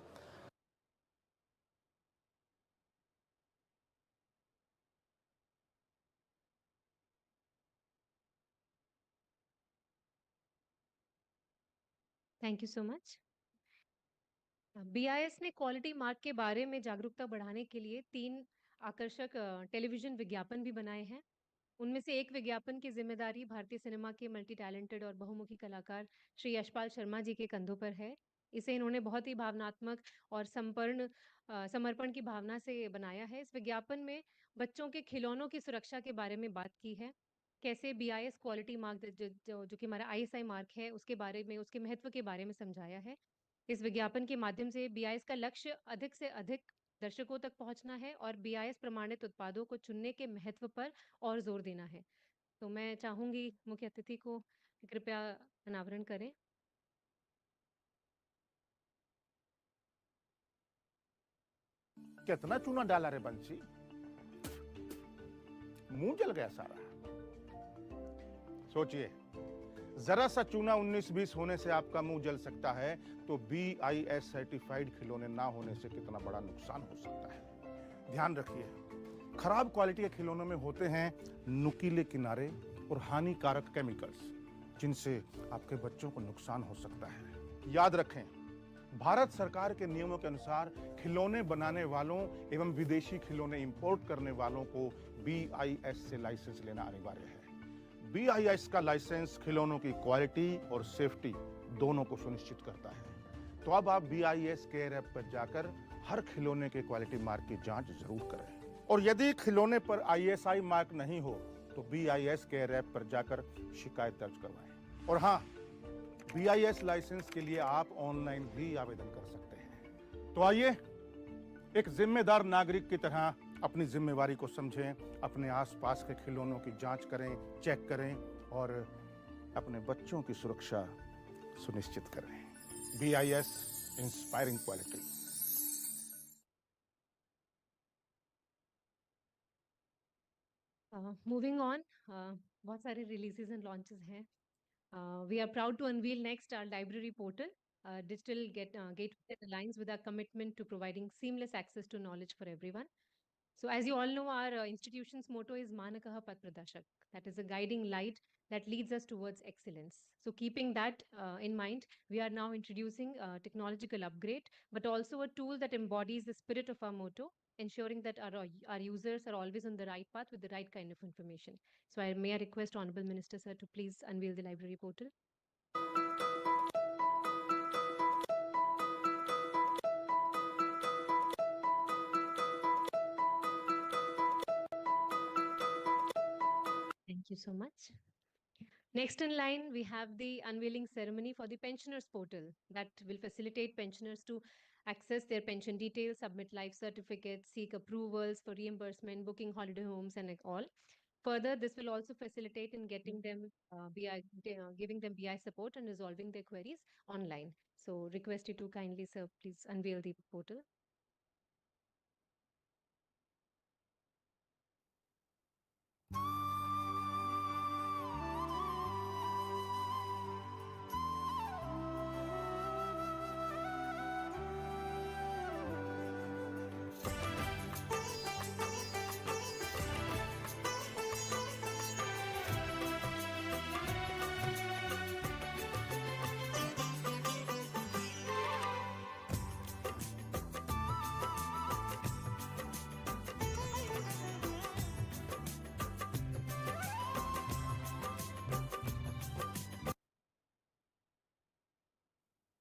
Thank you so much. BIS ने क्वालिटी मार्क के बारे में जागरूकता बढ़ाने के लिए 3 आकर्षक टेलीविजन विज्ञापन भी बनाए हैं। उनमें से एक विज्ञापन की जिम्मेदारी भारतीय सिनेमा के मल्टी टैलेंटेड और बहुमुखी कलाकार श्री यशपाल शर्मा जी के कंधों पर है। इसे इन्होंने बहुत ही भावनात्मक और समर्पण की भावना से बनाया है। इस विज्ञापन में बच्चों के खिलौनों की सुरक्षा के बारे में बात की है। कैसे BIS क्वालिटी मार्क जो कि हमारा ISI मार्क है, उसके बारे में, उसके महत्व के बारे में समझाया है। इस विज्ञापन के माध्यम से BIS का लक्ष्य अधिक से अधिक दर्शकों तक पहुंचना है और BIS प्रमाणित उत्पादों को चुनने के महत्व पर और जोर देना है। तो मैं चाहूंगी मुख्य अतिथि को कि कृपया अनावरण करें। कितना चूना डाला रे बंसी, मुंह जल गया सारा। सोचिए, जरा सा चूना 19-20 होने से आपका मुंह जल सकता है, तो BIS सर्टिफाइड खिलौने ना होने से कितना बड़ा नुकसान हो सकता है। ध्यान रखिए, खराब क्वालिटी के खिलौनों में होते हैं नुकीले किनारे और हानिकारक केमिकल्स, जिनसे आपके बच्चों को नुकसान हो सकता है। याद रखें, भारत सरकार के नियमों के अनुसार खिलौने बनाने वालों एवं विदेशी खिलौने इंपोर्ट करने वालों को BIS से लाइसेंस लेना अनिवार्य है। BIS का लाइसेंस खिलौनों की क्वालिटी और सेफ्टी दोनों को सुनिश्चित करता है। तो अब आप BIS केयर ऐप पर जाकर हर खिलौने के क्वालिटी मार्क की जांच जरूर करें। और यदि खिलौने पर ISI मार्क नहीं हो तो BIS केयर ऐप पर जाकर शिकायत दर्ज करवाएं। और हाँ, BIS लाइसेंस के लिए आप ऑनलाइन भी आवेदन कर सकते हैं। तो आइए, एक जिम्मेदार नागरिक की तरह अपनी जिम्मेवारी को समझें, अपने आसपास के खिलौनों की जांच करें, चेक करें और अपने बच्चों की सुरक्षा सुनिश्चित करें। BIS inspiring quality. Moving on, बहुत सारे रिलीजेस एंड लॉन्चेस हैं। We are proud to unveil next our library portal, digital gateway that aligns with our commitment to providing seamless access to knowledge for everyone. So as you all know, our institution's motto is Manakaha Path Pradashak. That is a guiding light that leads us towards excellence. So keeping that in mind, we are now introducing a technological upgrade, but also a tool that embodies the spirit of our motto, ensuring that our users are always on the right path with the right kind of information. So may I request Honorable Minister Sir to please unveil the library portal. Thank you so much. Next in line, we have the unveiling ceremony for the pensioners portal that will facilitate pensioners to access their pension details, submit life certificates, seek approvals for reimbursement, booking holiday homes and all. Further, this will also facilitate in getting them giving them BI support and resolving their queries online. So request you to kindly, sir, please unveil the portal.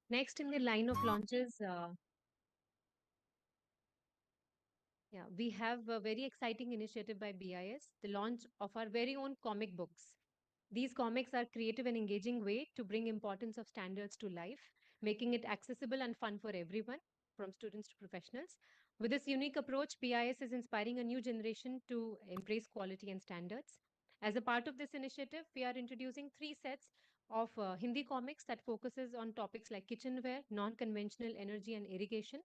Next in the line of launches, we have a very exciting initiative by BIS, the launch of our very own comic books. These comics are creative and engaging way to bring importance of standards to life, making it accessible and fun for everyone, from students to professionals. With this unique approach, BIS is inspiring a new generation to embrace quality and standards. As a part of this initiative, we are introducing 3 sets of Hindi comics that focuses on topics like kitchenware, non-conventional energy and irrigation.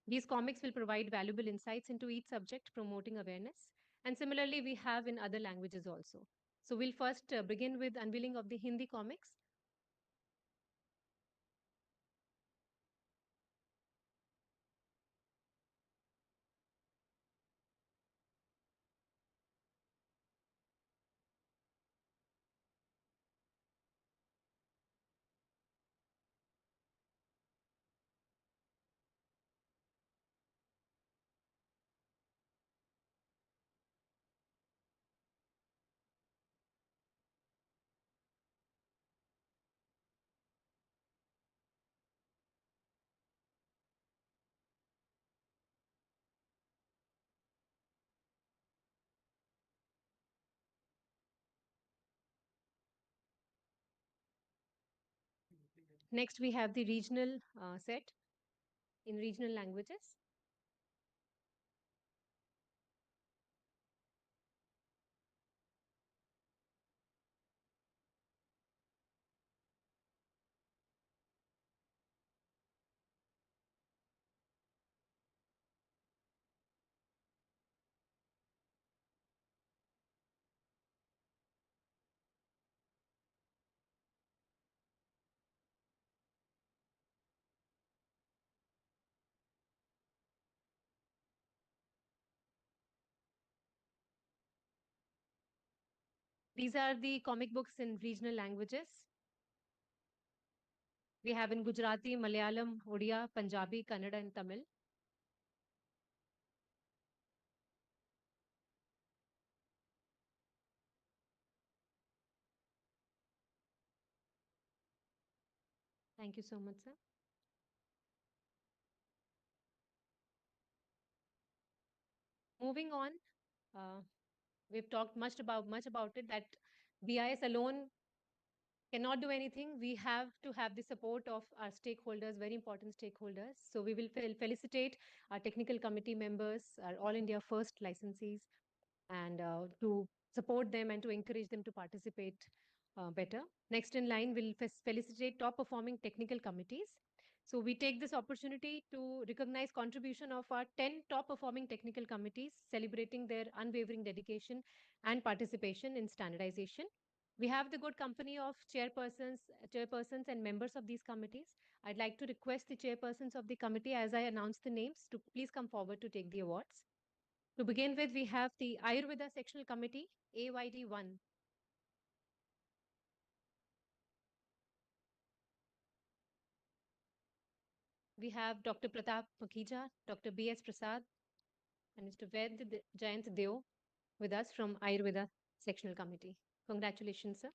These comics will provide valuable insights into each subject, promoting awareness. And similarly, we have in other languages also. So we'll first begin with unveiling of the Hindi comics. Next, we have the regional set in regional languages. These are the comic books in regional languages. We have in Gujarati, Malayalam, Odia, Punjabi, Kannada, and Tamil. Thank you so much, sir. Moving on, we've talked much about it, that BIS alone cannot do anything. We have to have the support of our stakeholders, very important stakeholders. So we will felicitate our technical committee members, our All India First licensees, and to support them and to encourage them to participate better. Next in line, we'll felicitate top performing technical committees. So we take this opportunity to recognize contribution of our 10 top performing technical committees, celebrating their unwavering dedication and participation in standardization. We have the good company of chairpersons and members of these committees. I'd like to request the chairpersons of the committee, as I announce the names, to please come forward to take the awards. To begin with, we have the Ayurveda Sectional Committee, AYD1. We have Dr. Pratap Makhija, Dr. B.S. Prasad, and Mr. Ved Jayant Deo with us from Ayurveda Sectional Committee. Congratulations, sir.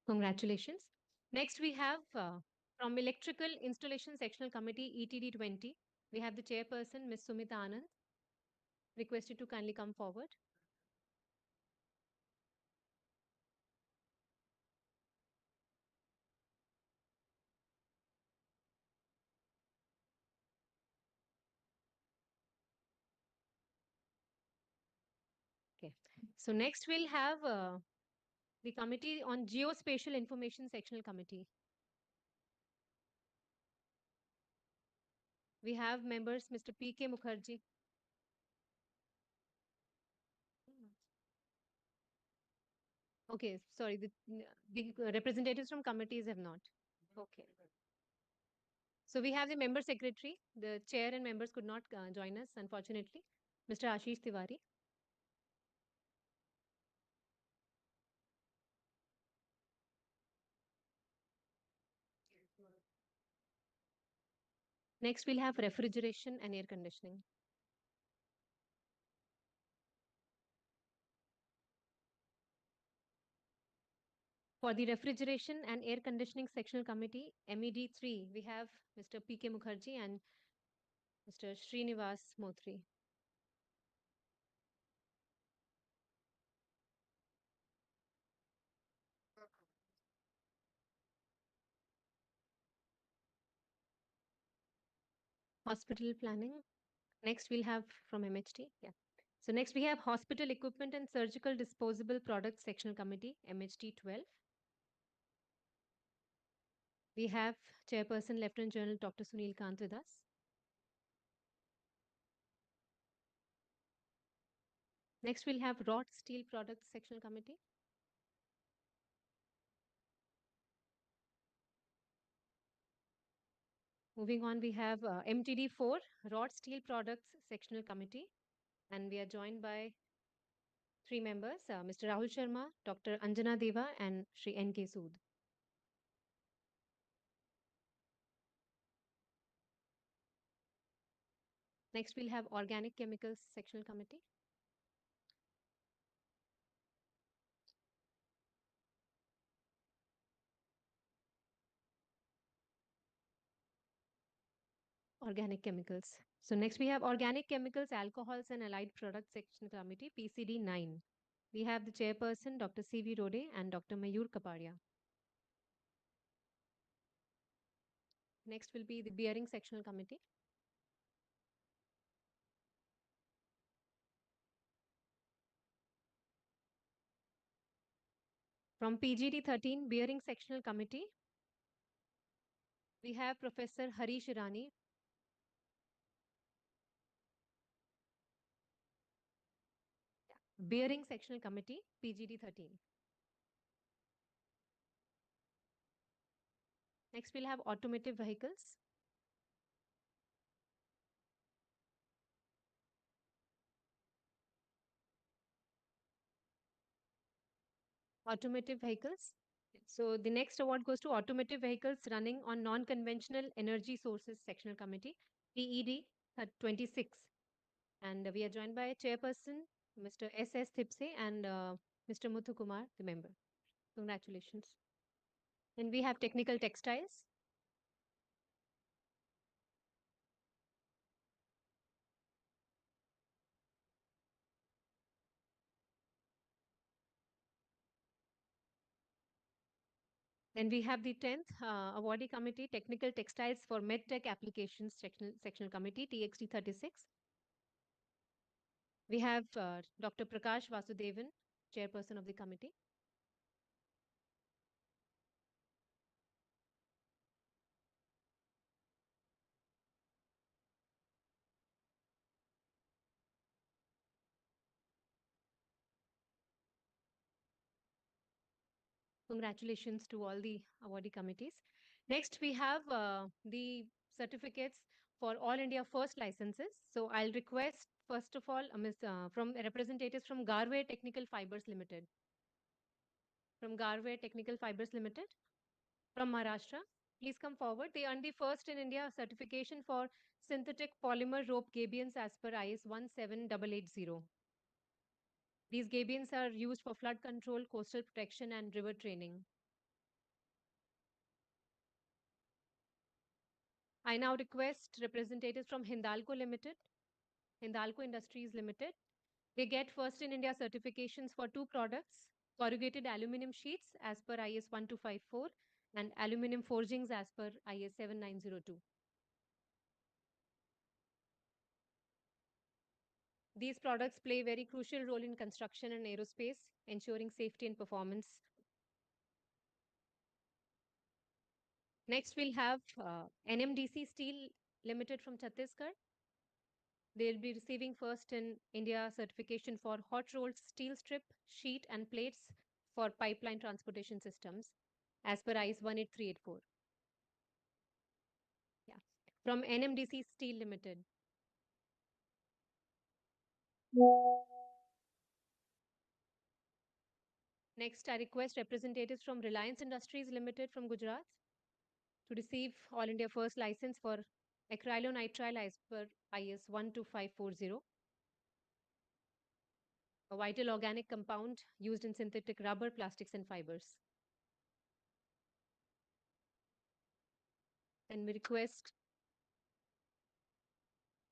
Congratulations. Next, we have from Electrical Installation Sectional Committee, ETD20, we have the chairperson, Ms. Sumita Anand. Requested to kindly come forward. Okay. So next we'll have the Committee on Geospatial Information Sectional Committee. We have members Mr. P.K. Mukherjee. Okay, sorry, the representatives from committees have not. Okay. So we have the member secretary. The chair and members could not join us, unfortunately. Mr. Ashish Tiwari. Next, we'll have refrigeration and air conditioning. For the refrigeration and air conditioning sectional committee, MED3, we have Mr. P.K. Mukherjee and Mr. Srinivas Motri. Hospital planning. Next, we'll have from MHT. Yeah. So next we have hospital equipment and surgical disposable products sectional committee, MHT 12. We have Chairperson Lieutenant General Dr. Sunil Kant with us. Next, we'll have wrought steel products sectional committee. Moving on, we have MTD 4, wrought steel products sectional committee. And we are joined by 3 members, Mr. Rahul Sharma, Dr. Anjana Deva, and Shri N.K. Sood. Next, we'll have organic chemicals sectional committee. Organic chemicals. So next we have organic chemicals, alcohols and allied products section committee, PCD 9. We have the chairperson, Dr. C.V. Rode and Dr. Mayur Kapadia. Next will be the bearing sectional committee. From PGD 13, bearing sectional committee, we have Professor Harish Irani. Bearing sectional committee, PGD 13. Next, we'll have automotive vehicles. Automotive vehicles. So the next award goes to automotive vehicles running on non-conventional energy sources sectional committee, PED 26. And we are joined by chairperson, Mr. S.S. Thipse and Mr. Muthu Kumar, the member. Congratulations. And we have technical textiles. Then we have the 10th awardee committee, technical textiles for medtech applications sectional committee, TXT 36. We have Dr. Prakash Vasudevan, chairperson of the committee. Congratulations to all the awardee committees. Next, we have the certificates for All India First licenses. So I'll request, first of all, from representatives from Garware Technical Fibers Limited. From Garware Technical Fibers Limited. From Maharashtra, please come forward. They earned the first in India certification for synthetic polymer rope gabions as per IS 17880. These gabions are used for flood control, coastal protection, and river training. I now request representatives from Hindalco Limited, Hindalco Industries Limited. They get first in India certifications for 2 products, corrugated aluminum sheets as per IS 1254 and aluminum forgings as per IS 7902. These products play a very crucial role in construction and aerospace, ensuring safety and performance. Next, we'll have NMDC Steel Limited from Chhattisgarh. They'll be receiving first in India certification for hot rolled steel strip, sheet, and plates for pipeline transportation systems as per IS 18384. Yeah. From NMDC Steel Limited. Next, I request representatives from Reliance Industries Limited from Gujarat to receive All India first license for acrylonitrile as per IS 12540, a vital organic compound used in synthetic rubber, plastics, and fibers. And we request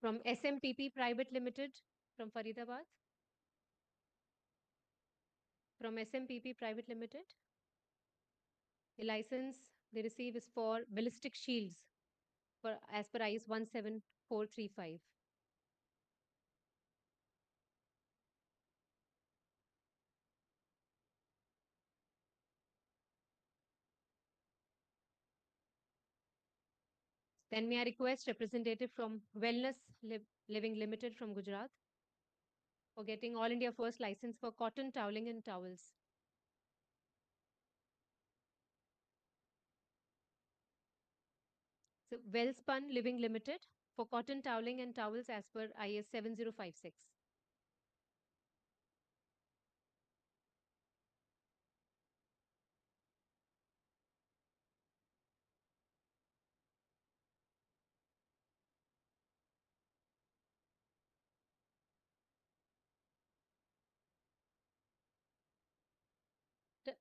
from SMPP Private Limited from Faridabad. From SMPP Private Limited, the license they receive is for ballistic shields for as per IS 17435. Then may I request representative from Wellness Living Limited from Gujarat for getting All India first license for cotton toweling and towels. So Wellspun Living Limited for cotton toweling and towels as per IS 7056.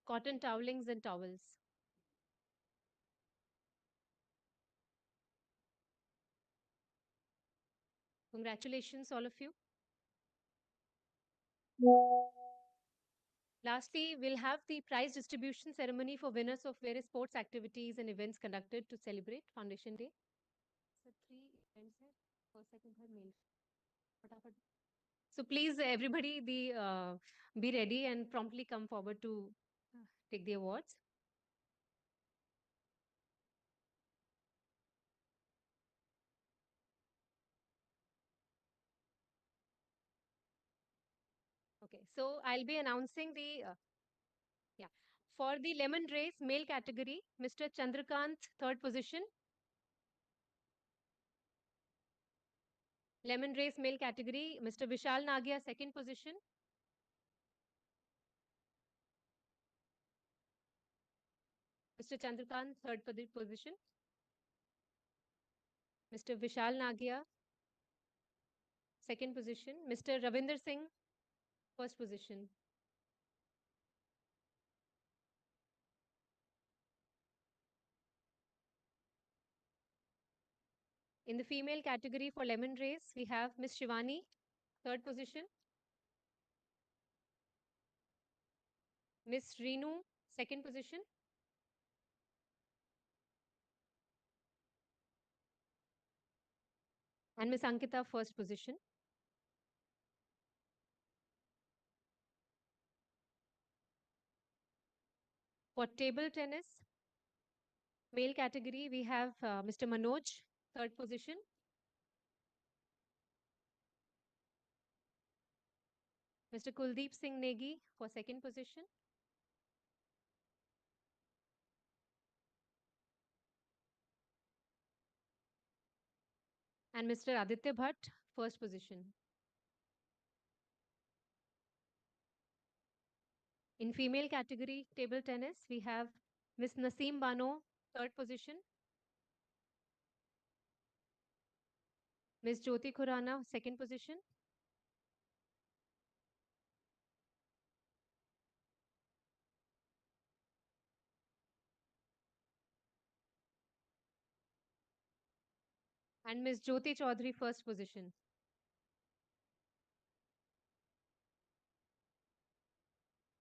Cotton towelings and towels. Congratulations, all of you. Lastly, we'll have the prize distribution ceremony for winners of various sports activities and events conducted to celebrate Foundation Day. So 3 events here, first, second, third, mail. Fatafat. So please, everybody, be ready and promptly come forward to take the awards. Okay, so I'll be announcing the for the lemon race male category, Mr. Chandrakant, third position. Lemon race male category, Mr. Vishal Nagia, second position. Mr. Chandrakant, third position. Mr. Vishal Nagia, second position. Mr. Ravinder Singh, first position. In the female category for lemon race, we have Miss Shivani, third position. Miss Reenu, second position. And Miss Ankita, first position. For table tennis, male category, we have Mr. Manoj, third position. Mr. Kuldeep Singh Negi for second position. And Mr. Aditya Bhatt, first position. In female category table tennis, we have Miss Naseem Bano, third position. Miss Jyoti Khurana, second position. And Miss Jyoti Chaudhary, first position.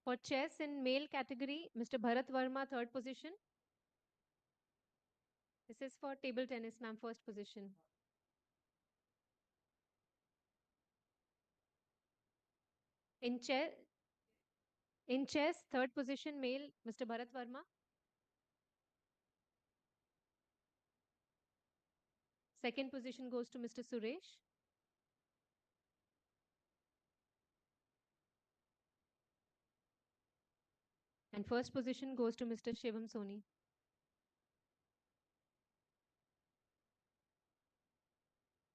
For chess in male category, Mr. Bharat Verma, third position. This is for table tennis, ma'am, first position. In chess, third position male, Mr. Bharat Verma. Second position goes to Mr. Suresh. And first position goes to Mr. Shivam Soni.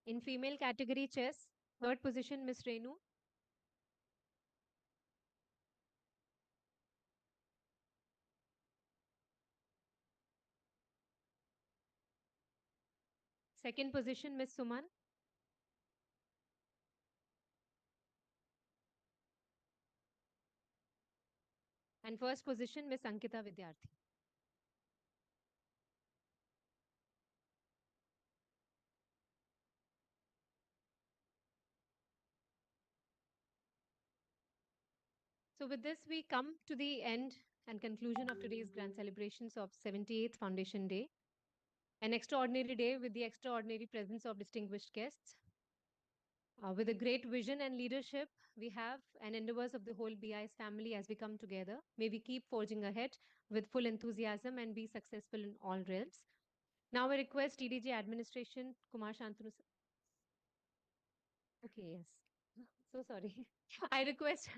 In female category chess, third position Miss Renu. Second position Miss Suman. And first position Miss Ankita Vidyarthi. So with this, we come to the end and conclusion of today's grand celebrations of 78th Foundation Day, an extraordinary day with the extraordinary presence of distinguished guests. With a great vision and leadership we have and endeavors of the whole BIS family as we come together, may we keep forging ahead with full enthusiasm and be successful in all realms. Now I request TDG administration, Kumar Shantanu. Okay, yes. So sorry. I request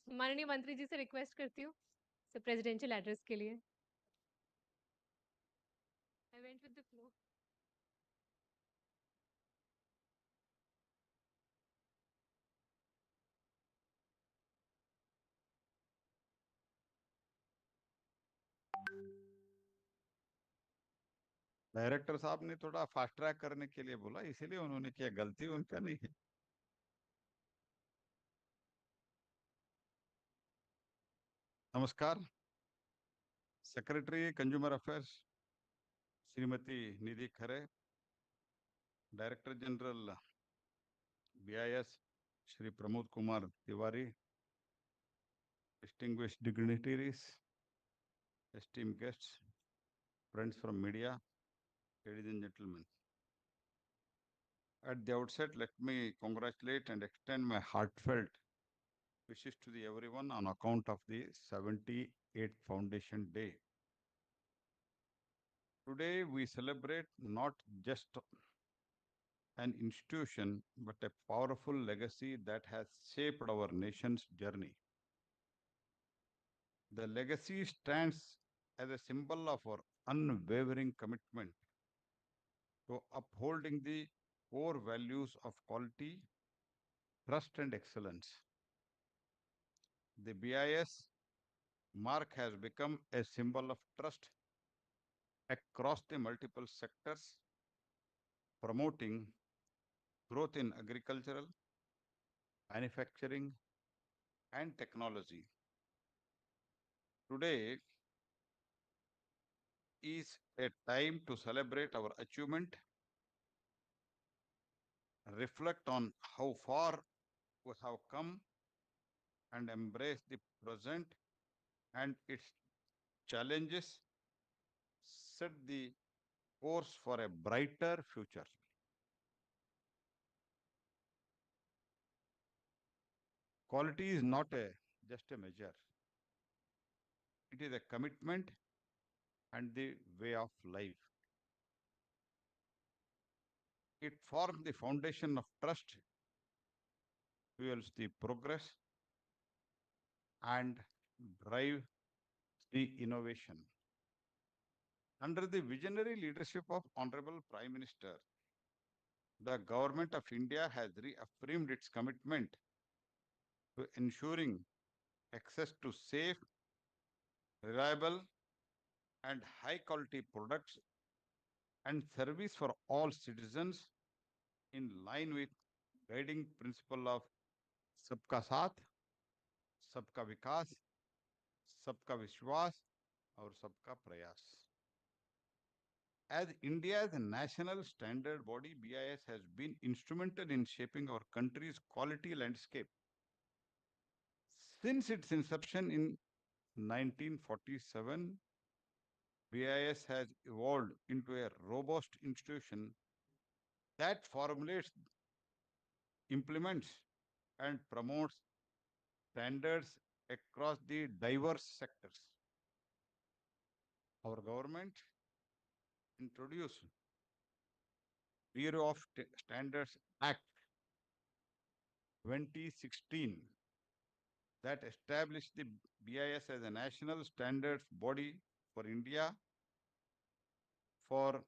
माननीय मंत्री जी से request करती हूँ presidential address के लिए. I went with the flow. Director साहब ने थोड़ा फास्ट ट्रैक करने के लिए बोला, इसीलिए उन्होंने किया, गलती उनका नहीं है। नमस्कार। Secretary consumer affairs Shrimati Nidhi Khare, director general BIS Shri Pramod Kumar Tiwari, distinguished dignitaries, esteemed guests, friends from media, ladies and gentlemen. At the outset, let me congratulate and extend my heartfelt wishes to everyone on account of the 78th Foundation Day. Today, we celebrate not just an institution, but a powerful legacy that has shaped our nation's journey. The legacy stands as a symbol of our unwavering commitment to upholding the core values of quality, trust, and excellence. The BIS mark has become a symbol of trust across the multiple sectors, promoting growth in agricultural, manufacturing, and technology. Today is a time to celebrate our achievement, reflect on how far we have come, and embrace the present and its challenges, set the course for a brighter future. Quality is not just a measure. It is a commitment and the way of life. It forms the foundation of trust, fuels the progress, and drive the innovation. Under the visionary leadership of Honorable Prime Minister, the Government of India has reaffirmed its commitment to ensuring access to safe, reliable, and high-quality products and service for all citizens in line with guiding principle of Sabka Saath, Sabka Vikas, Sabka Vishwas, or Sabka Prayas. As India's national standard body, BIS has been instrumental in shaping our country's quality landscape. Since its inception in 1947, BIS has evolved into a robust institution that formulates, implements, and promotes standards across the diverse sectors. Our government introduced Bureau of Standards Act 2016 that established the BIS as a national standards body for India for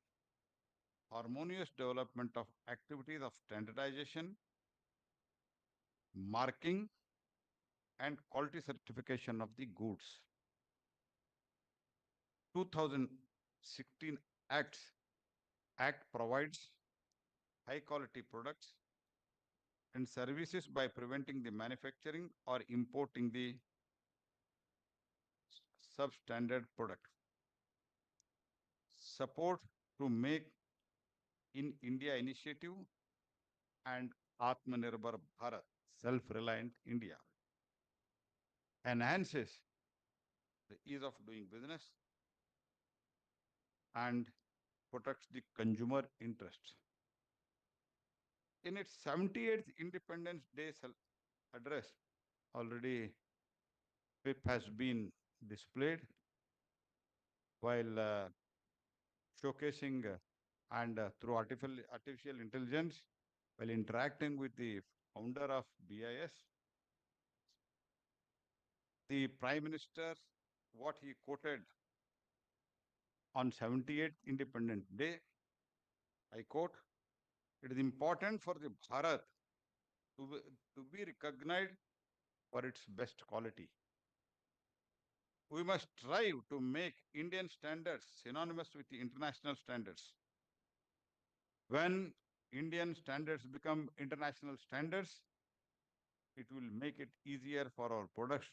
harmonious development of activities of standardization, marking, and quality certification of the goods. 2016 Act provides high quality products and services by preventing the manufacturing or importing the substandard product. Support to Make in India initiative and Atmanirbhar Bharat, self-reliant India, enhances the ease of doing business and protects the consumer interests. In its 78th Independence Day address, already PIP has been displayed while showcasing and through artificial intelligence, while interacting with the founder of BIS, the Prime Minister, what he quoted on 78th Independence Day, I quote, "It is important for the Bharat to be recognized for its best quality. We must strive to make Indian standards synonymous with the international standards. When Indian standards become international standards, it will make it easier for our products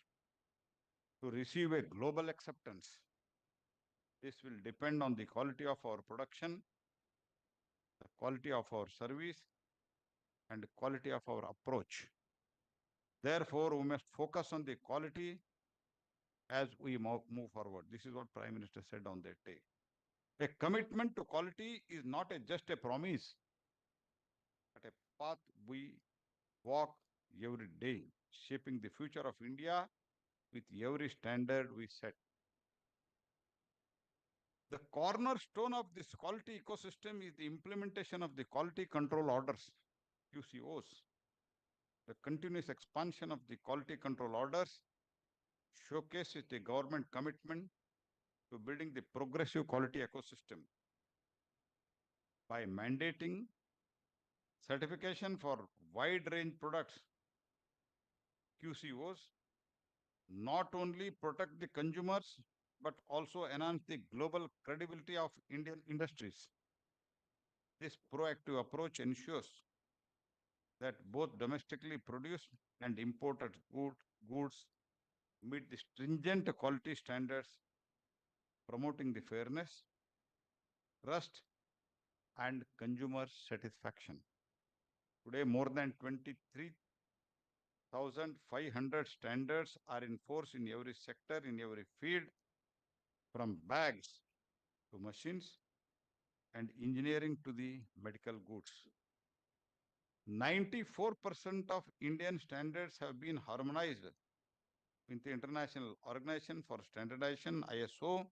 to receive a global acceptance. This will depend on the quality of our production, the quality of our service, and the quality of our approach. Therefore, we must focus on the quality as we move forward." This is what Prime Minister said on that day. A commitment to quality is not just a promise, but a path we walk every day, shaping the future of India with every standard we set. The cornerstone of this quality ecosystem is the implementation of the quality control orders, QCOs. The continuous expansion of the quality control orders showcases the government commitment to building the progressive quality ecosystem by mandating certification for wide range products. QCOs not only protect the consumers but also enhance the global credibility of Indian industries. This proactive approach ensures that both domestically produced and imported goods meet the stringent quality standards, promoting the fairness, trust, and consumer satisfaction. Today, more than 23,500 standards are in force in every sector, in every field, from bags to machines and engineering to the medical goods. 94% of Indian standards have been harmonized with the International Organization for Standardization, ISO,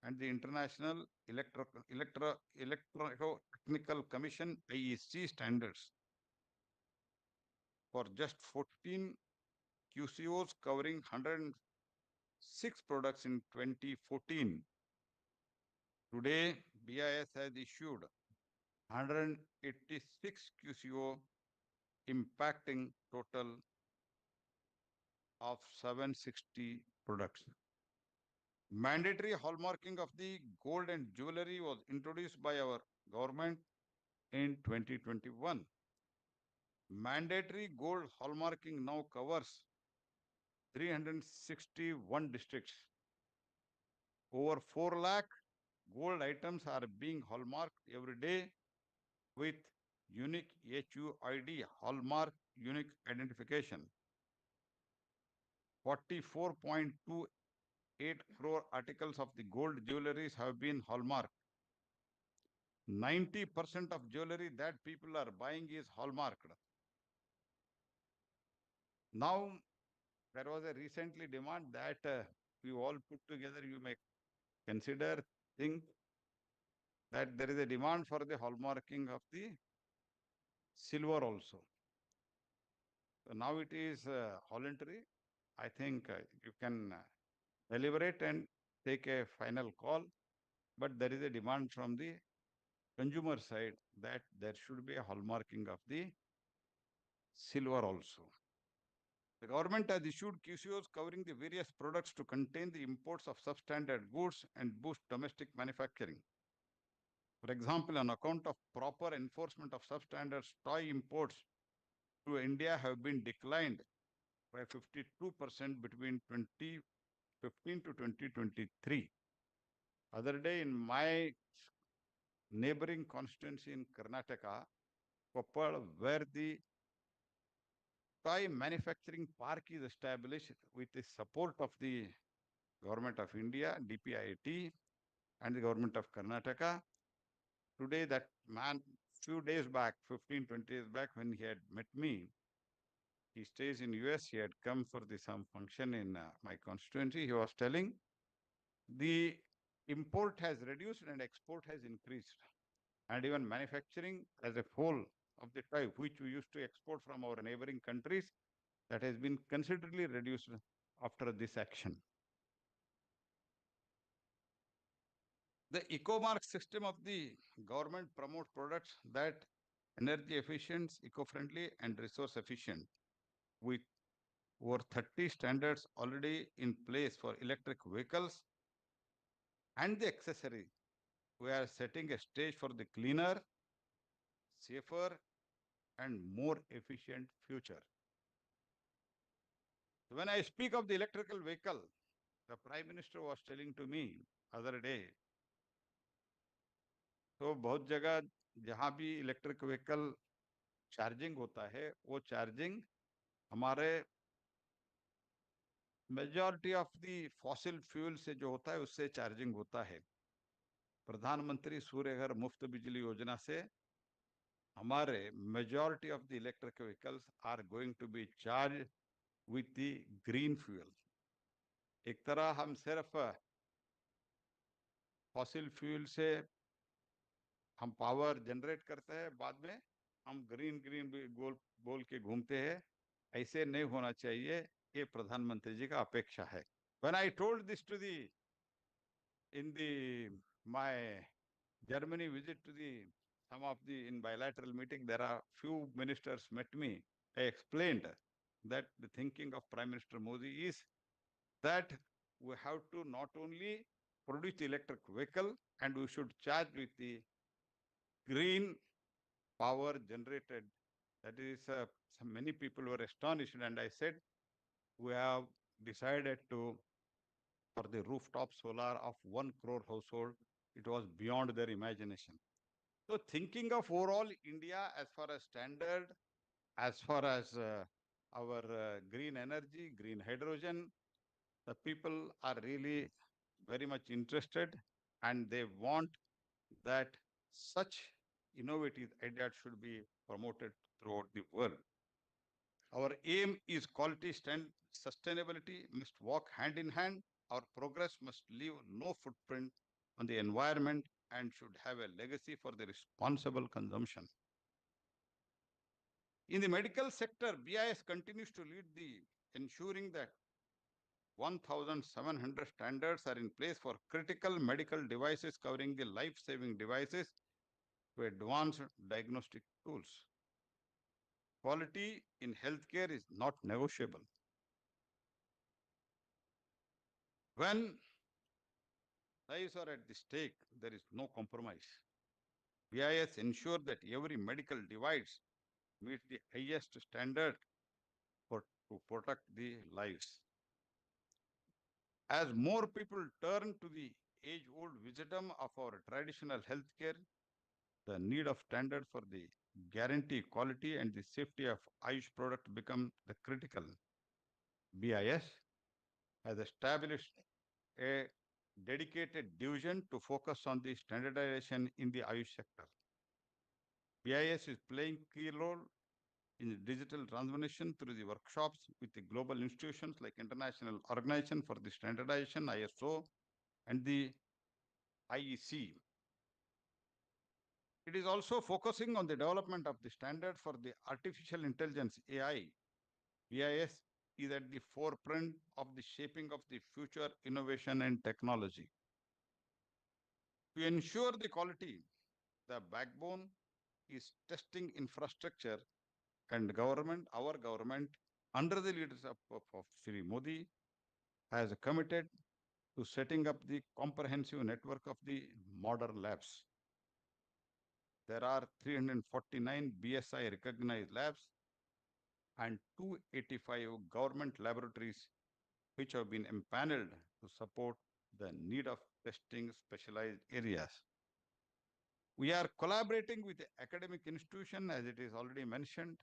and the International Electrotechnical Commission, IEC standards. For just 14 QCOs covering 106 products in 2014. Today, BIS has issued 186 QCO, impacting total of 760 products. Mandatory hallmarking of the gold and jewelry was introduced by our government in 2021. Mandatory gold hallmarking now covers 361 districts. Over 4 lakh gold items are being hallmarked every day with unique HUID, hallmark unique identification. 44.28 crore articles of the gold jewelries have been hallmarked. 90% of jewelry that people are buying is hallmarked. Now, there was a recently demand that, we all put together, you may consider, think that there is a demand for the hallmarking of the silver also. So now it is voluntary. I think you can deliberate and take a final call, but there is a demand from the consumer side that there should be a hallmarking of the silver also. The government has issued QCOs covering the various products to contain the imports of substandard goods and boost domestic manufacturing. For example, on account of proper enforcement of substandard toy imports to India have been declined by 52% between 2015 to 2023. Other day in my neighboring constituency in Karnataka, Koppal, where the toy manufacturing park is established with the support of the Government of India, DPIIT, and the Government of Karnataka. Today, that man, few days back, 15, 20 days back, when he had met me, he stays in US, he had come for some function in my constituency. He was telling the import has reduced and export has increased. And even manufacturing as a whole of the type which we used to export from our neighboring countries, that has been considerably reduced after this action. The eco-mark system of the government promotes products that energy efficient, eco-friendly and resource efficient, with over 30 standards already in place for electric vehicles and the accessory. We are setting a stage for the cleaner, safer and more efficient future. When I speak of the electrical vehicle, the Prime Minister was telling to me other day, तो बहुत जगह जहाँ भी electric vehicle charging होता है, वो charging हमारे majority of the fossil fuel से जो होता है उससे चार्जिंग होता है. प्रधानमंत्री सूर्य घर मुफ्त बिजली योजना से हमारे majority of the electric vehicles are going to be charge with the green fuel. एक तरह हम सिर्फ फॉसिल फ्यूल से हम पावर जनरेट करते हैं, बाद में हम ग्रीन ग्रीन भी बोल के घूमते हैं. ऐसे नहीं होना चाहिए, ये प्रधानमंत्री जी का अपेक्षा है. When I told this to my Germany visit to some of the in bilateral meeting, there are few ministers met me. I explained that the thinking of Prime Minister Modi is that we have to not only produce the electric vehicle and we should charge with the green power generated. That is, many people were astonished, and I said, we have decided to, for the rooftop solar of 1 crore household, it was beyond their imagination. So thinking of overall India as far as standard, as far as our green energy, green hydrogen, the people are really very much interested and they want that such innovative ideas should be promoted throughout the world. Our aim is quality sustainability must walk hand in hand. Our progress must leave no footprint on the environment and should have a legacy for the responsible consumption. In the medical sector, BIS continues to lead ensuring that 1,700 standards are in place for critical medical devices covering the life-saving devices to advanced diagnostic tools. Quality in healthcare is not negotiable. When lives are at the stake, there is no compromise. BIS ensures that every medical device meets the highest standard to protect the lives. As more people turn to the age-old wisdom of our traditional healthcare, the need of standard for the guarantee quality and the safety of Ayush product become the critical. BIS has established a dedicated division to focus on the standardization in the Ayush sector. BIS is playing key role in digital transformation through the workshops with the global institutions like International Organization for the Standardization, ISO, and the IEC. It is also focusing on the development of the standard for the artificial intelligence AI. BIS is at the forefront of the shaping of the future innovation and technology. To ensure the quality, the backbone is testing infrastructure, and our government, under the leadership of Sri Modi, has committed to setting up the comprehensive network of the modern labs. There are 349 BSI recognized labs and 285 government laboratories which have been empaneled to support the need of testing specialized areas. We are collaborating with the academic institution, as it is already mentioned,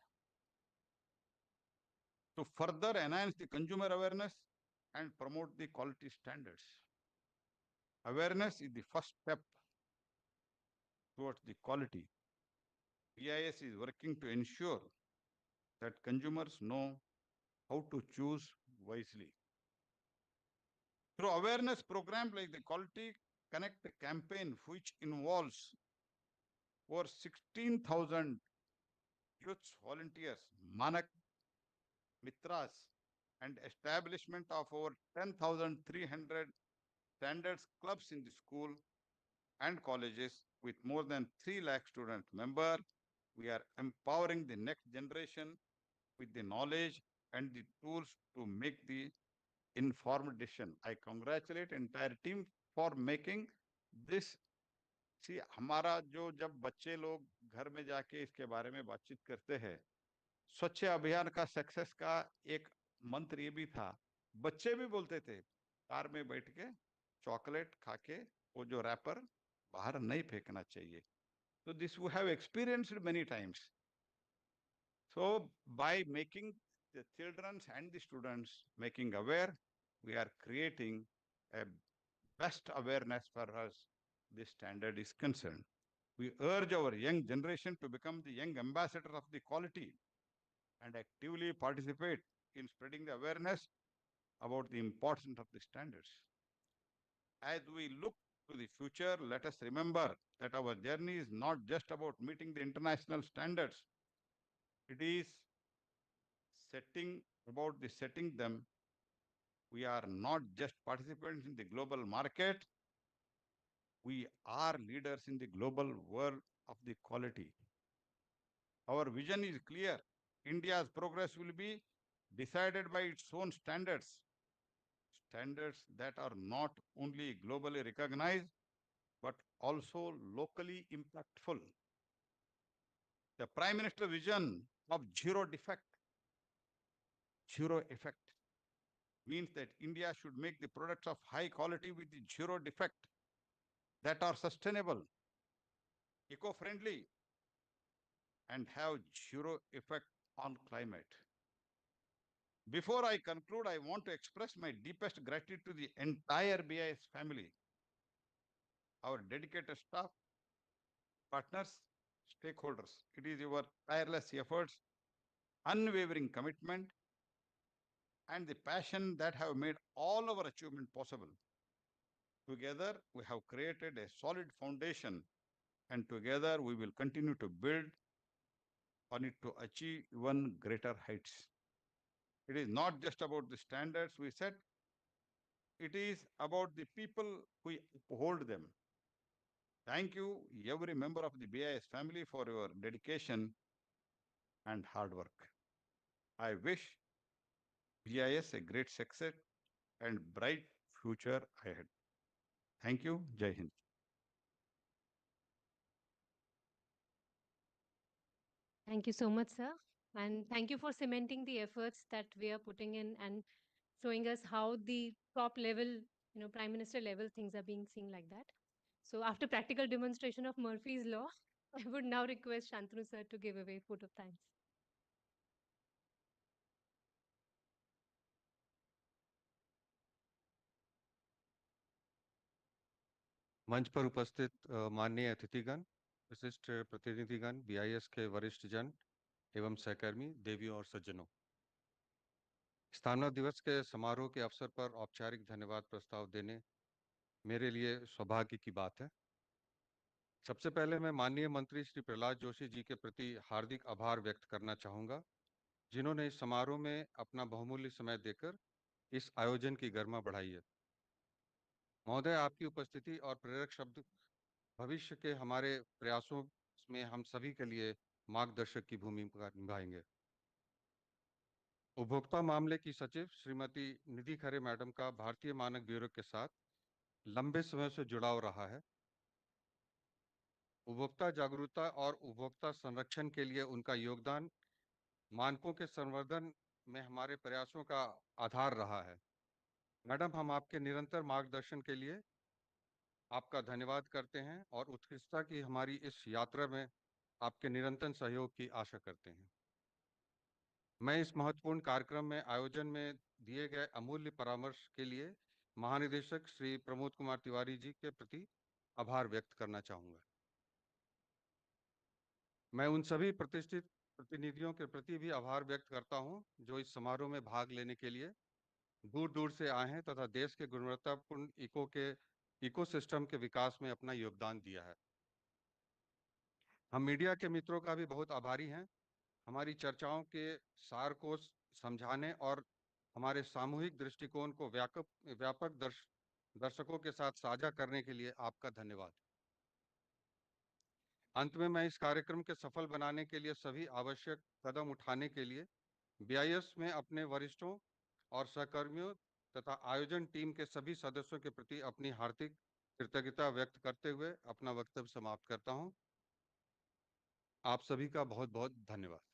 to further enhance the consumer awareness and promote the quality standards. Awareness is the first step towards the quality. BIS is working to ensure that consumers know how to choose wisely. Through awareness programs like the Quality Connect campaign, which involves over 16,000 youth volunteers, Manak Mitras, and establishment of over 10,300 standards clubs in the school and colleges with more than 3 lakh student members, we are empowering the next generation with the knowledge and the tools to make the informed decision. I congratulate entire team for making this. See, हमारा जो जब बच्चे लोग घर में जाके इसके बारे में बातचीत करते हैं, स्वच्छ अभियान का सक्सेस का एक मंत्र ये भी था, बच्चे भी बोलते थे कार में बैठ के चॉकलेट खा के वो जो रैपर बाहर नहीं फेंकना चाहिए. So this we have experienced many times. So by making the children and the students making aware, we are creating a best awareness for us. This standard is concerned. We urge our young generation to become the young ambassador of the quality and actively participate in spreading the awareness about the importance of the standards. As we look to the future, let us remember that our journey is not just about meeting the international standards. It is setting them. We are not just participants in the global market. We are leaders in the global world of the quality. Our vision is clear. India's progress will be decided by its own standards. Standards that are not only globally recognized, but also locally impactful. The Prime Minister's vision of zero defect, zero effect, means that India should make the products of high quality with the zero defect that are sustainable, eco-friendly, and have zero effect on climate. Before I conclude, I want to express my deepest gratitude to the entire BIS family, our dedicated staff, partners, stakeholders. It is your tireless efforts, unwavering commitment, and the passion that have made all our achievement possible. Together, we have created a solid foundation, and together we will continue to build on it to achieve even greater heights. It is not just about the standards we set, it is about the people who uphold them. Thank you, every member of the BIS family, for your dedication and hard work. I wish BIS a great success and bright future ahead. Thank you. Jai Hind. Thank you so much, sir. And thank you for cementing the efforts that we are putting in and showing us how the top level, Prime Minister level things are being seen like that. So after practical demonstration of Murphy's Law, I would now request Shantanu sir to give away vote of thanks. मंच पर उपस्थित माननीय अतिथिगण, विशिष्ट प्रतिनिधिगण, BIS के वरिष्ठ जन एवं सहकर्मी, देवियों और सज्जनों, स्थापना दिवस के समारोह के अवसर पर औपचारिक धन्यवाद प्रस्ताव देने मेरे लिए सौभाग्य की बात है। सबसे पहले मैं माननीय मंत्री श्री प्रहलाद जोशी जी के प्रति हार्दिक आभार व्यक्त करना चाहूंगा, जिन्होंने इस समारोह में अपना बहुमूल्य समय देकर इस आयोजन की गरिमा बढ़ाई है। महोदय, आपकी उपस्थिति और प्रेरक शब्द भविष्य के हमारे प्रयासों में हम सभी के लिए मार्गदर्शक की भूमिका निभाएंगे। उपभोक्ता मामले की सचिव श्रीमती निधि खरे मैडम का भारतीय मानक ब्यूरो के साथ लंबे समय से जुड़ाव रहा है। उपभोक्ता जागरूकता और उपभोक्ता संरक्षण के लिए उनका योगदान मानकों के संवर्धन में हमारे प्रयासों का आधार रहा है। मैडम, हम आपके निरंतर मार्गदर्शन के लिए आपका धन्यवाद करते हैं और उत्कृष्टता की हमारी इस यात्रा में आपके निरंतर सहयोग की आशा करते हैं। मैं इस महत्वपूर्ण कार्यक्रम में आयोजन में दिए गए अमूल्य परामर्श के लिए महानिदेशक श्री प्रमोद कुमार तिवारी जी के प्रति आभार व्यक्त करना चाहूंगा। मैं उन सभी प्रतिष्ठित प्रतिनिधियों के प्रति भी आभार व्यक्त करता हूं, जो इस समारोह में भाग लेने के लिए दूर दूर से आए हैं तथा देश के गुणवत्तापूर्ण इकोसिस्टम के विकास में अपना योगदान दिया है। हम मीडिया के मित्रों का भी बहुत आभारी हैं। हमारी चर्चाओं के सार को समझाने और हमारे सामूहिक दृष्टिकोण को व्यापक दर्शकों के साथ साझा करने के लिए आपका धन्यवाद। अंत में मैं इस कार्यक्रम के सफल बनाने के लिए सभी आवश्यक कदम उठाने के लिए बीआईएस में अपने वरिष्ठों और सहकर्मियों तथा आयोजन टीम के सभी सदस्यों के प्रति अपनी हार्दिक कृतज्ञता व्यक्त करते हुए अपना वक्तव्य समाप्त करता हूं। आप सभी का बहुत बहुत धन्यवाद।